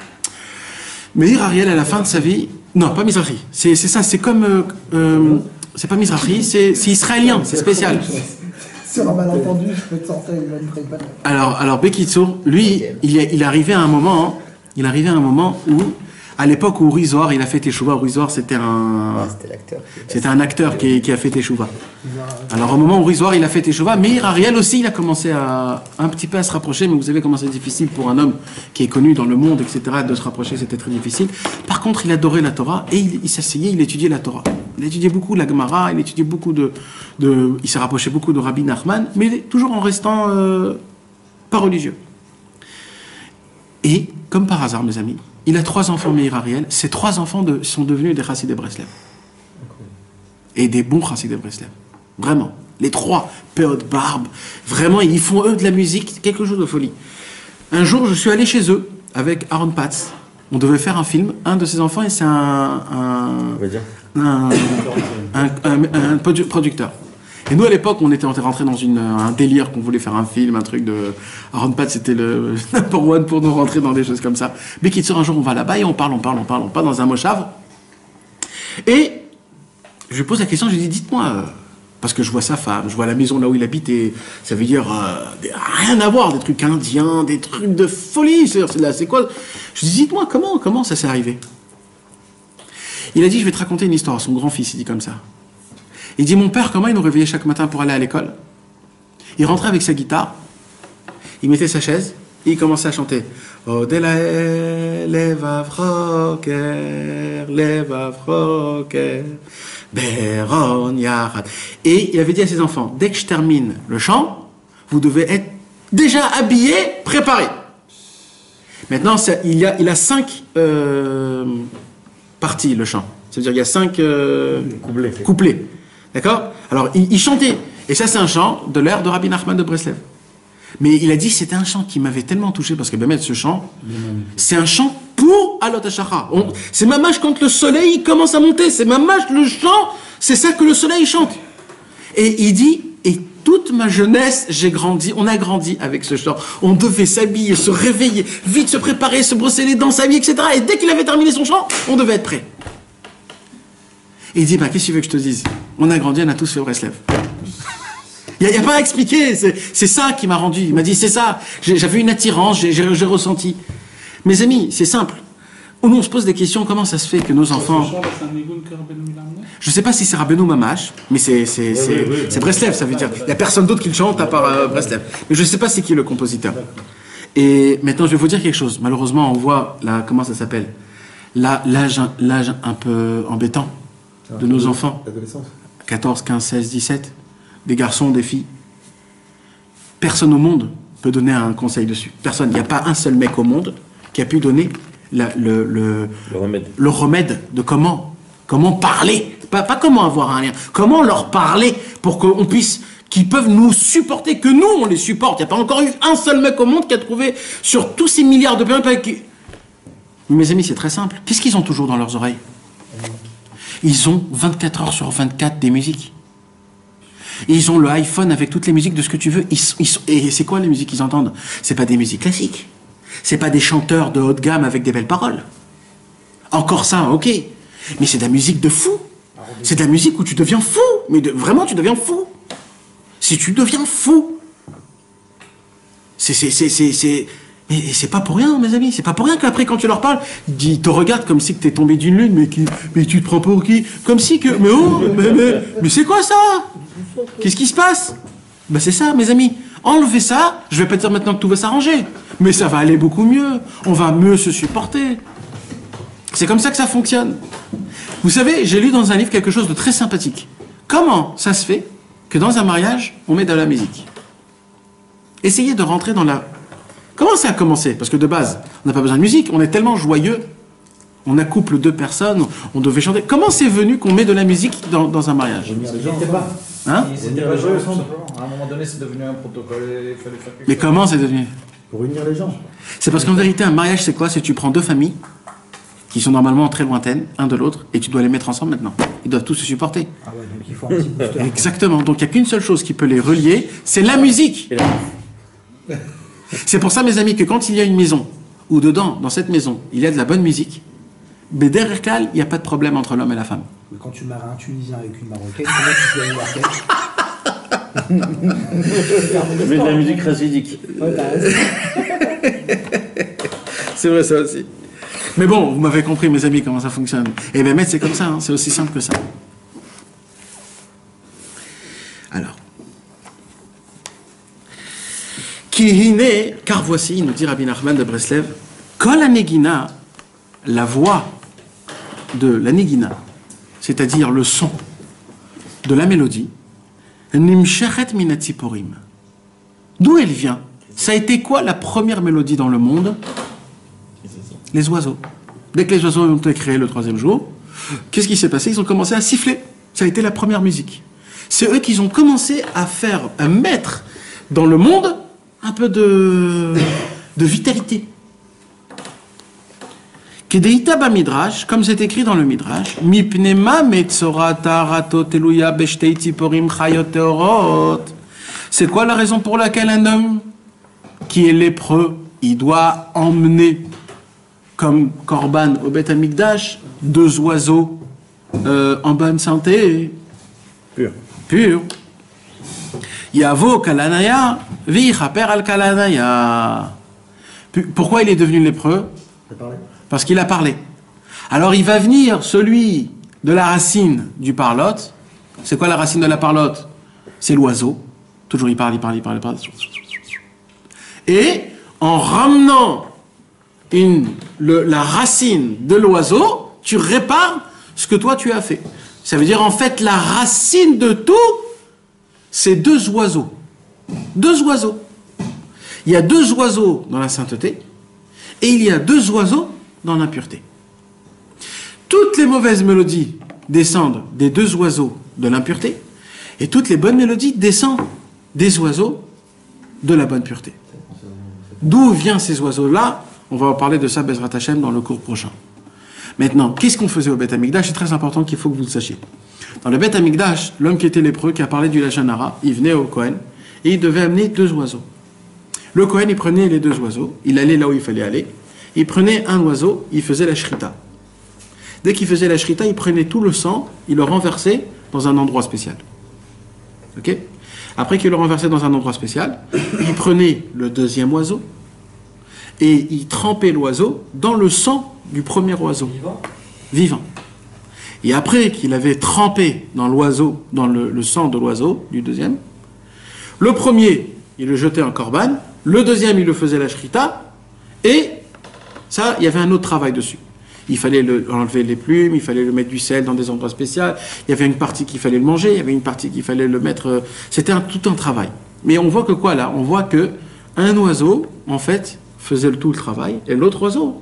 Meir Ariel, à la fin de sa vie, non, pas Mizrahi. C'est ça, c'est comme, c'est pas Mizrahi, c'est israélien, c'est spécial. Sur un malentendu, je peux te sortir une prépa. Alors Bekitsour, lui, il arrivait à un moment où, à l'époque où Uri Zohar, il a fait Teshuva. Uri Zohar, c'était un acteur qui a fait Teshuva. Alors au moment où Uri Zohar, il a fait Teshuva, Meir Ariel aussi, il a commencé un petit peu à se rapprocher, mais vous savez comment c'est difficile pour un homme qui est connu dans le monde, etc., de se rapprocher, c'était très difficile. Par contre, il adorait la Torah et il s'asseyait, il étudiait la Torah. Il étudiait beaucoup la Gemara, il étudiait beaucoup il s'est rapproché beaucoup de Rabbi Nachman, mais toujours en restant pas religieux. Et, comme par hasard, mes amis, il a 3 enfants, Meir Ariel. Ces 3 enfants sont devenus des Chassidei Breslev. Et des bons Chassidei Breslev. Vraiment. Les 3, période barbe. Vraiment, ils font, eux, de la musique, quelque chose de folie. Un jour, je suis allé chez eux, avec Aaron Patz. On devait faire un film. Un de ses enfants, et c'est un producteur. Et nous, à l'époque, on était rentrés dans un délire qu'on voulait faire un film, un truc de... Aaron Pat, c'était le number one pour nous rentrer dans des choses comme ça. Mais qui sort un jour, on va là-bas et on parle dans un moshav. Et je lui pose la question, je lui dis, dites-moi, parce que je vois sa femme, je vois la maison là où il habite, et ça veut dire rien à voir, des trucs indiens, des trucs de folie, c'est quoi? Je lui dis, dites-moi, comment ça s'est arrivé? Il a dit, je vais te raconter une histoire. Son grand-fils, il dit comme ça. Il dit, mon père, comment il nous réveillait chaque matin pour aller à l'école? Il rentrait avec sa guitare, il mettait sa chaise, et il commençait à chanter. Odelae, levavroker, levavroker, beron yarad. Et il avait dit à ses enfants, dès que je termine le chant, vous devez être déjà habillés, préparés. Maintenant, il a 5 parties, le chant. C'est-à-dire qu'il y a 5 couplets. D'accord? Alors, il chantait. Et ça, c'est un chant de l'ère de Rabbi Nachman de Breslev. Mais il a dit, c'était un chant qui m'avait tellement touché, parce que ben, ce chant, c'est un chant pour Alot HaShachar. C'est mamash quand le soleil commence à monter. C'est mamash le chant, c'est ça que le soleil chante. Et il dit, et toute ma jeunesse, on a grandi avec ce chant. On devait s'habiller, se réveiller, vite se préparer, se brosser les dents, s'habiller, etc. Et dès qu'il avait terminé son chant, on devait être prêt. Et il dit, bah, qu'est-ce que tu veux que je te dise? On a grandi, on a tous fait Breslev. Il n'y a pas à expliquer, c'est ça qui m'a rendu. Il m'a dit, c'est ça, j'avais une attirance, j'ai ressenti. Mes amis, c'est simple. Nous, on se pose des questions, comment ça se fait que nos enfants... Je ne sais pas si c'est Rabbeinu Mamash, mais c'est Breslev, ça veut dire. Il n'y a personne d'autre qui le chante à part Breslev. Mais je ne sais pas c'est qui le compositeur. Et maintenant, je vais vous dire quelque chose. Malheureusement, on voit, comment ça s'appelle, l'âge un peu embêtant de nos enfants. 14, 15, 16, 17. Des garçons, des filles. Personne au monde peut donner un conseil dessus. Personne. Il n'y a pas un seul mec au monde qui a pu donner le remède de comment parler. Pas comment avoir un lien. Comment leur parler pour qu'on puisse, qu'ils peuvent nous supporter, que nous, on les supporte. Il n'y a pas encore eu un seul mec au monde qui a trouvé sur tous ces milliards de personnes. Mes amis, c'est très simple. Qu'est-ce qu'ils ont toujours dans leurs oreilles? Ils ont 24 heures sur 24 des musiques. Et ils ont le iPhone avec toutes les musiques de ce que tu veux. Et c'est quoi les musiques qu'ils entendent? C'est pas des musiques classiques. C'est pas des chanteurs de haute gamme avec des belles paroles. Encore ça, ok. Mais c'est de la musique de fou. C'est de la musique où tu deviens fou. Mais vraiment, tu deviens fou. Si tu deviens fou. Mais c'est pas pour rien, mes amis. C'est pas pour rien qu'après, quand tu leur parles, ils te regardent comme si tu es tombé d'une lune, mais tu te prends pour qui? Comme si que... Mais c'est quoi ça? Qu'est-ce qui se passe? Ben c'est ça, mes amis. Enlevez ça, je vais pas dire maintenant que tout va s'arranger, mais ça va aller beaucoup mieux. On va mieux se supporter. C'est comme ça que ça fonctionne. Vous savez, j'ai lu dans un livre quelque chose de très sympathique. Comment ça se fait que dans un mariage, on met de la musique? Essayez de rentrer dans la... Comment ça a commencé? Parce que de base, on n'a pas besoin de musique, on est tellement joyeux. On accouple 2 personnes, on devait chanter. Comment c'est venu qu'on met de la musique dans un mariage? Hein? C'était pas joué, tout simplement. À un moment donné, c'est devenu un protocole. Il fallait faire quelque Mais comment c'est devenu? Pour unir les gens. C'est parce qu'en vérité, un mariage, c'est quoi? C'est que tu prends 2 familles qui sont normalement très lointaines, un de l'autre, et tu dois les mettre ensemble maintenant. Ils doivent tous se supporter. Ah ouais, donc il faut un petit booster. Exactement. Donc il n'y a qu'une seule chose qui peut les relier, c'est la musique. C'est pour ça, mes amis, que quand il y a une maison, où dedans, dans cette maison, il y a de la bonne musique, mais derrière Cal, il n'y a pas de problème entre l'homme et la femme. Mais quand tu maries un Tunisien avec une Marocaine, comment tu peux aller Mais de la musique rasidique. Ouais, t'as raison. C'est vrai, ça aussi. Mais bon, vous m'avez compris, mes amis, comment ça fonctionne. Et bien, c'est comme ça, hein, c'est aussi simple que ça. Alors. Kihine, car voici, nous dit Rabbi Nachman de Breslev, Kol Negina, la voix de la Negina, c'est-à-dire le son de la mélodie, Nimshechet Minatziporim. D'où elle vient? Ça a été quoi la première mélodie dans le monde? Les oiseaux. Dès que les oiseaux ont été créés le 3e jour, qu'est-ce qui s'est passé? Ils ont commencé à siffler. Ça a été la première musique. C'est eux qui ont commencé à mettre dans le monde un peu de vitalité. Kedeita ba midrash, comme c'est écrit dans le midrash, mipnema metzorata ratot eluya beshtei tziporim chayot teorot. C'est quoi la raison pour laquelle un homme qui est lépreux, il doit emmener comme korban au Beth Amikdash 2 oiseaux en bonne santé, pur. Yavo kalanaya vichaper al kalanaya. Pourquoi il est devenu lépreux? Parce qu'il a parlé. Alors il va venir celui de la racine du parlote. C'est quoi la racine de la parlote? C'est l'oiseau. Toujours il parle. Et en ramenant la racine de l'oiseau, tu répares ce que toi tu as fait. Ça veut dire en fait la racine de tout, c'est deux oiseaux. Deux oiseaux. Il y a deux oiseaux dans la sainteté et il y a deux oiseaux dans l'impureté. Toutes les mauvaises mélodies descendent des deux oiseaux de l'impureté et toutes les bonnes mélodies descendent des oiseaux de la bonne pureté. D'où viennent ces oiseaux-là? On va en parler de ça, Bezrat Hashem, dans le cours prochain. Maintenant, qu'est-ce qu'on faisait au Beth Amikdash? C'est très important qu'il faut que vous le sachiez. Dans le Beth Amikdash, l'homme qui était lépreux, qui a parlé du Lachon Hara, il venait au Kohen et il devait amener deux oiseaux. Le Kohen, il prenait les deux oiseaux, il allait là où il fallait aller, il prenait un oiseau, il faisait la shrita. Dès qu'il faisait la shrita, il prenait tout le sang, il le renversait dans un endroit spécial. Ok? Après qu'il le renversait dans un endroit spécial, il prenait le deuxième oiseau et il trempait l'oiseau dans le sang du premier oiseau. Vivant. Et après qu'il avait trempé dans l'oiseau, dans le sang de l'oiseau, du deuxième, le premier, il le jetait en korban, le deuxième, il le faisait la shrita, et ça, il y avait un autre travail dessus. Il fallait enlever les plumes, il fallait le mettre du sel dans des endroits spéciaux, il y avait une partie qu'il fallait le manger, il y avait une partie qu'il fallait le mettre... C'était tout un travail. Mais on voit que quoi là? On voit que un oiseau, en fait, faisait tout le travail, et l'autre oiseau,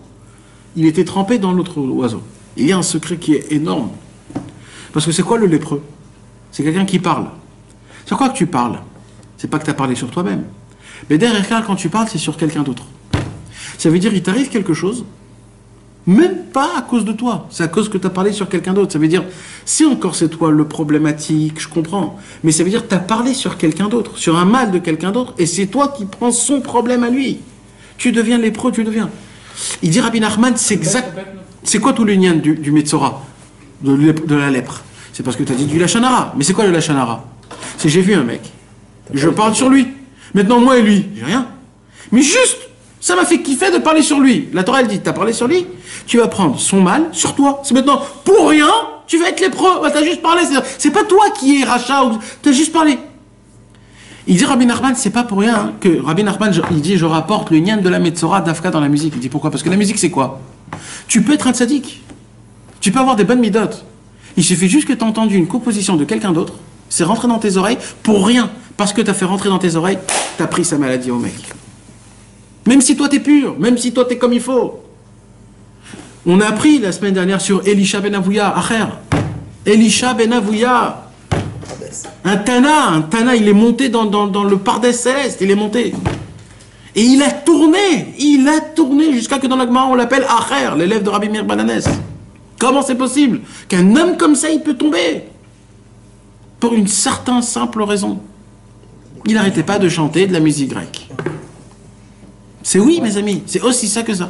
il était trempé dans l'autre oiseau. Il y a un secret qui est énorme. Parce que c'est quoi le lépreux? C'est quelqu'un qui parle. Sur quoi que tu parles? C'est pas que tu as parlé sur toi-même. Mais derrière, quand tu parles, c'est sur quelqu'un d'autre. Ça veut dire, il t'arrive quelque chose, même pas à cause de toi. C'est à cause que tu as parlé sur quelqu'un d'autre. Ça veut dire, si encore c'est toi le problématique, je comprends. Mais ça veut dire que tu as parlé sur quelqu'un d'autre, sur un mal de quelqu'un d'autre, et c'est toi qui prends son problème à lui. Tu deviens lépreux, tu deviens. Il dit Rabbi Nachman, c'est exact. C'est quoi tout l'union du Metzora, de la lèpre? C'est parce que tu as dit du Lachon Hara. Mais c'est quoi le Lachon Hara? C'est j'ai vu un mec, je parle sur lui. Maintenant, moi et lui, j'ai rien. Mais juste, ça m'a fait kiffer de parler sur lui. La Torah, elle dit, tu as parlé sur lui, tu vas prendre son mal sur toi. C'est maintenant, pour rien, tu vas être lépreux. Tu as juste parlé. C'est pas toi qui es rachat, tu as juste parlé. Il dit Rabbi Nachman, c'est pas pour rien que Rabbi Nachman, il dit, je rapporte le nyan de la Metzora d'Afka dans la musique. Il dit pourquoi? Parce que la musique, c'est quoi? Tu peux être un tzaddik. Tu peux avoir des bonnes midotes. Il suffit juste que tu as entendu une composition de quelqu'un d'autre, c'est rentré dans tes oreilles pour rien. Parce que tu as fait rentrer dans tes oreilles, tu as pris sa maladie au mec. Même si toi t'es pur, même si toi t'es comme il faut. On a appris la semaine dernière sur Elisha ben Avouya, Acher. Elisha ben Avouya. Un Tana, il est monté dans le Pardès céleste, il est monté. Et il a tourné jusqu'à que dans la Gemara on l'appelle Acher, l'élève de Rabbi Meir Bananes. Comment c'est possible qu'un homme comme ça il peut tomber? Pour une certaine simple raison. Il n'arrêtait pas de chanter de la musique grecque. C'est oui, mes amis, c'est aussi ça que ça.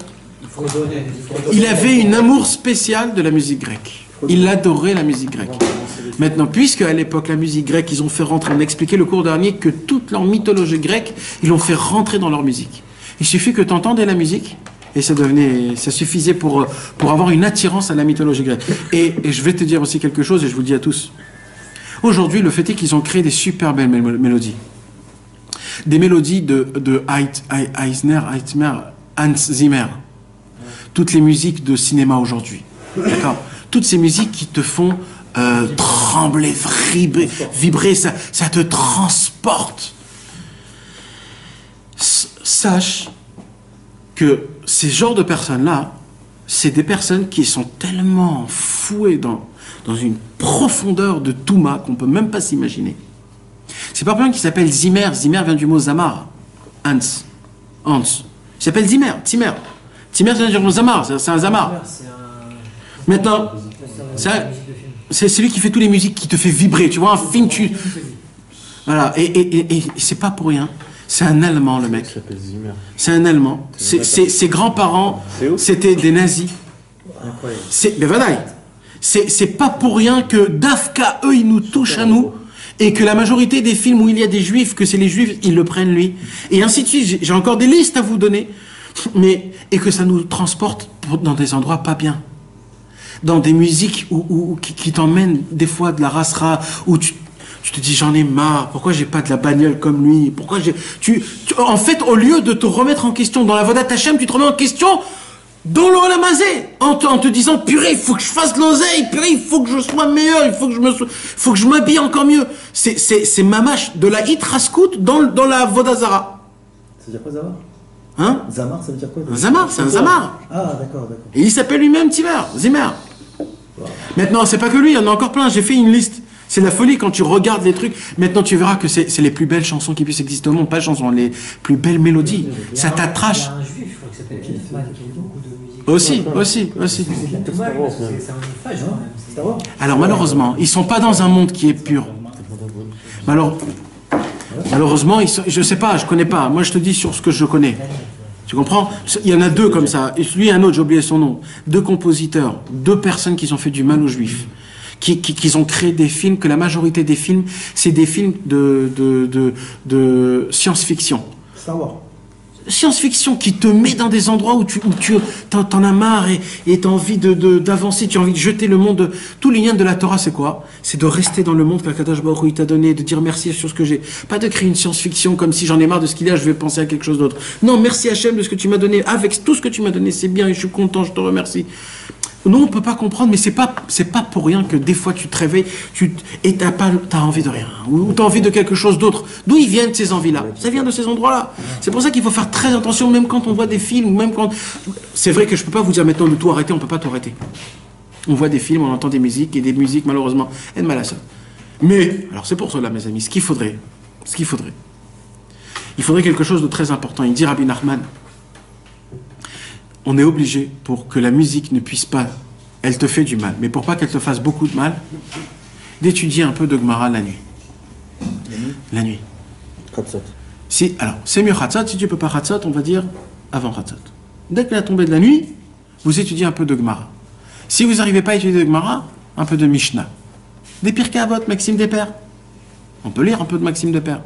Il avait une amour spécial de la musique grecque. Il adorait la musique grecque. Maintenant, puisque à l'époque, la musique grecque, ils ont fait rentrer, on a expliqué le cours dernier que toute leur mythologie grecque, ils l'ont fait rentrer dans leur musique. Il suffit que tu entendais la musique, et ça suffisait pour avoir une attirance à la mythologie grecque. Et je vais te dire aussi quelque chose, et je vous le dis à tous. Aujourd'hui, le fait est qu'ils ont créé des super belles mélodies. Des mélodies de Eisner, Hans Zimmer. Toutes les musiques de cinéma aujourd'hui. D'accord? Toutes ces musiques qui te font trembler, vibrer, ça te transporte. Sache que ces genres de personnes-là, c'est des personnes qui sont tellement fouées dans une profondeur de Touma qu'on ne peut même pas s'imaginer. C'est pas quelqu'un qui s'appelle Zimmer. Zimmer vient du mot Zamar. Hans. Il s'appelle Zimmer. Zimmer vient du mot Zamar. C'est un Zamar. Maintenant, c'est celui qui fait toutes les musiques qui te fait vibrer. Tu vois un film, voilà. Et c'est pas pour rien. C'est un Allemand, le mec. C'est un Allemand. Ses grands-parents, c'était des nazis. Mais voilà. C'est pas pour rien que Dafka, eux, ils nous touchent à nous, et que la majorité des films où il y a des juifs, que c'est les juifs, ils le prennent lui. Et ainsi de suite. J'ai encore des listes à vous donner. Et que ça nous transporte dans des endroits pas bien. dans des musiques qui t'emmènent des fois de la rasra, où tu te dis j'en ai marre, pourquoi j'ai pas de la bagnole comme lui, pourquoi en fait, au lieu de te remettre en question dans la Vodat Hashem, tu te remets en question dans l'Olam Hazé, en te disant purée, il faut que je fasse de l'oseille, purée, il faut que je sois meilleur, il faut que je m'habille encore mieux. C'est mamash de la hitraskout dans la Vodazara. Ça veut dire quoi, Zamar? Hein? Zamar, ça veut dire quoi? Un Zamar, c'est un Zamar. Ah, d'accord. Et il s'appelle lui-même Zimmer. Wow. Maintenant, c'est pas que lui, il y en a encore plein, j'ai fait une liste. C'est la folie quand tu regardes les trucs. Maintenant, tu verras que c'est les plus belles chansons qui puissent exister au monde. Pas chansons, les plus belles mélodies. Ça t'attrache. Il y a un juif, je crois que s'appelle Elfman, qui a beaucoup de musique. Aussi. C'est dommage, parce que c'est un phage quand même. Alors, malheureusement, ils sont pas dans un monde qui est pur. Malheureusement, je sais pas, je connais pas. Moi, je te dis sur ce que je connais. Tu comprends? Il y en a deux comme ça. Et lui et un autre, j'ai oublié son nom. Deux compositeurs, deux personnes qui ont fait du mal aux juifs. Qui ont créé des films, que la majorité des films, c'est des films de science-fiction. Star Wars. Science-fiction qui te met dans des endroits où tu t'en as marre et t'as envie d'avancer, tu as envie de jeter le monde. Tout l'union de la Torah, c'est quoi? C'est de rester dans le monde qu'Akadosh Baruch Hu il t'a donné, de dire merci sur ce que j'ai. Pas de créer une science-fiction comme si j'en ai marre de ce qu'il y a, je vais penser à quelque chose d'autre. Non, merci Hachem de ce que tu m'as donné. Avec tout ce que tu m'as donné, c'est bien et je suis content, je te remercie. Non, on peut pas comprendre, mais c'est pas pour rien que des fois tu te réveilles et t'as envie de rien, ou t'as envie de quelque chose d'autre. D'où ils viennent ces envies-là? Ça vient de ces endroits-là. C'est pour ça qu'il faut faire très attention, même quand on voit des films, ou même quand... C'est vrai que je peux pas vous dire maintenant de tout arrêter, on peut pas tout arrêter. On voit des films, on entend des musiques, et des musiques, malheureusement, elles mal à ça. Mais, alors c'est pour cela, mes amis, il faudrait quelque chose de très important. Il dit Rabbi Nachman, on est obligé, pour que la musique ne puisse pas, elle te fait du mal, mais pour pas qu'elle te fasse beaucoup de mal, d'étudier un peu de Gemara la nuit. La nuit. Khatsot. Alors, c'est mieux Khatsot, si tu peux pas Khatsot, on va dire avant Khatsot. Dès que la tombée de la nuit, vous étudiez un peu de Gemara. Si vous n'arrivez pas à étudier de Gemara, un peu de Mishnah. Des Pirkei Avot, Maxime des Pères. On peut lire un peu de Maxime des Pères.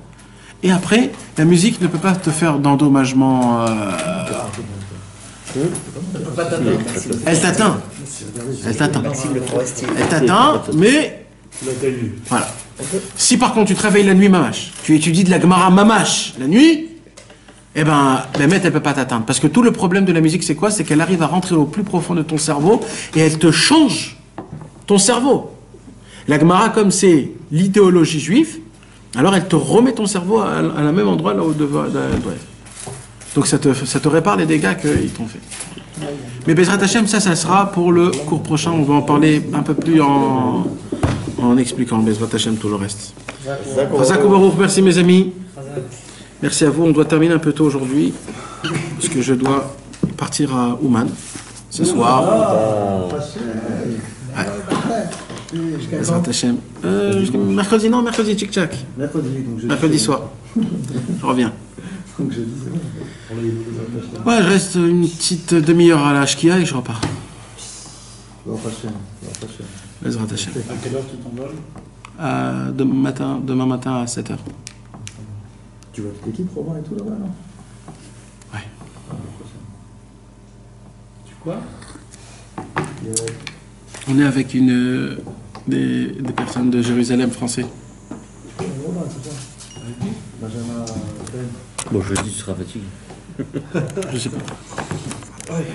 Et après, la musique ne peut pas te faire d'endommagement... Elle t'atteint, mais voilà. Si par contre tu te réveilles la nuit mamash, tu étudies de la Gemara mamash la nuit, eh ben la mette elle peut pas t'atteindre, parce que tout le problème de la musique c'est quoi? C'est qu'elle arrive à rentrer au plus profond de ton cerveau et elle te change ton cerveau. La Gemara, comme c'est l'idéologie juive, alors elle te remet ton cerveau à la même endroit là où elle doit être. Donc ça te répare les dégâts qu'ils t'ont fait. Mais Bezrat Hashem, ça sera pour le cours prochain. On va en parler un peu plus en expliquant Bezrat Hashem tout le reste. Merci mes amis. Merci à vous. On doit terminer un peu tôt aujourd'hui parce que je dois partir à Ouman ce soir. Bezrat Hashem. Mercredi, tchic-tchac. Mercredi soir. Je reviens. Ouais, je reste une petite demi-heure à la Shkia et je repars. Bezrat Hashem. À quelle heure tu t'envoles? Demain matin à 7h. Tu vois toute l'équipe, Romain et tout là-bas, non? Ouais. Tu quoi? On est avec des personnes de Jérusalem français. Romain, c'est ça. Benjamin Ben. Bon, jeudi, tu seras fatigué. Je sais pas. Ouais.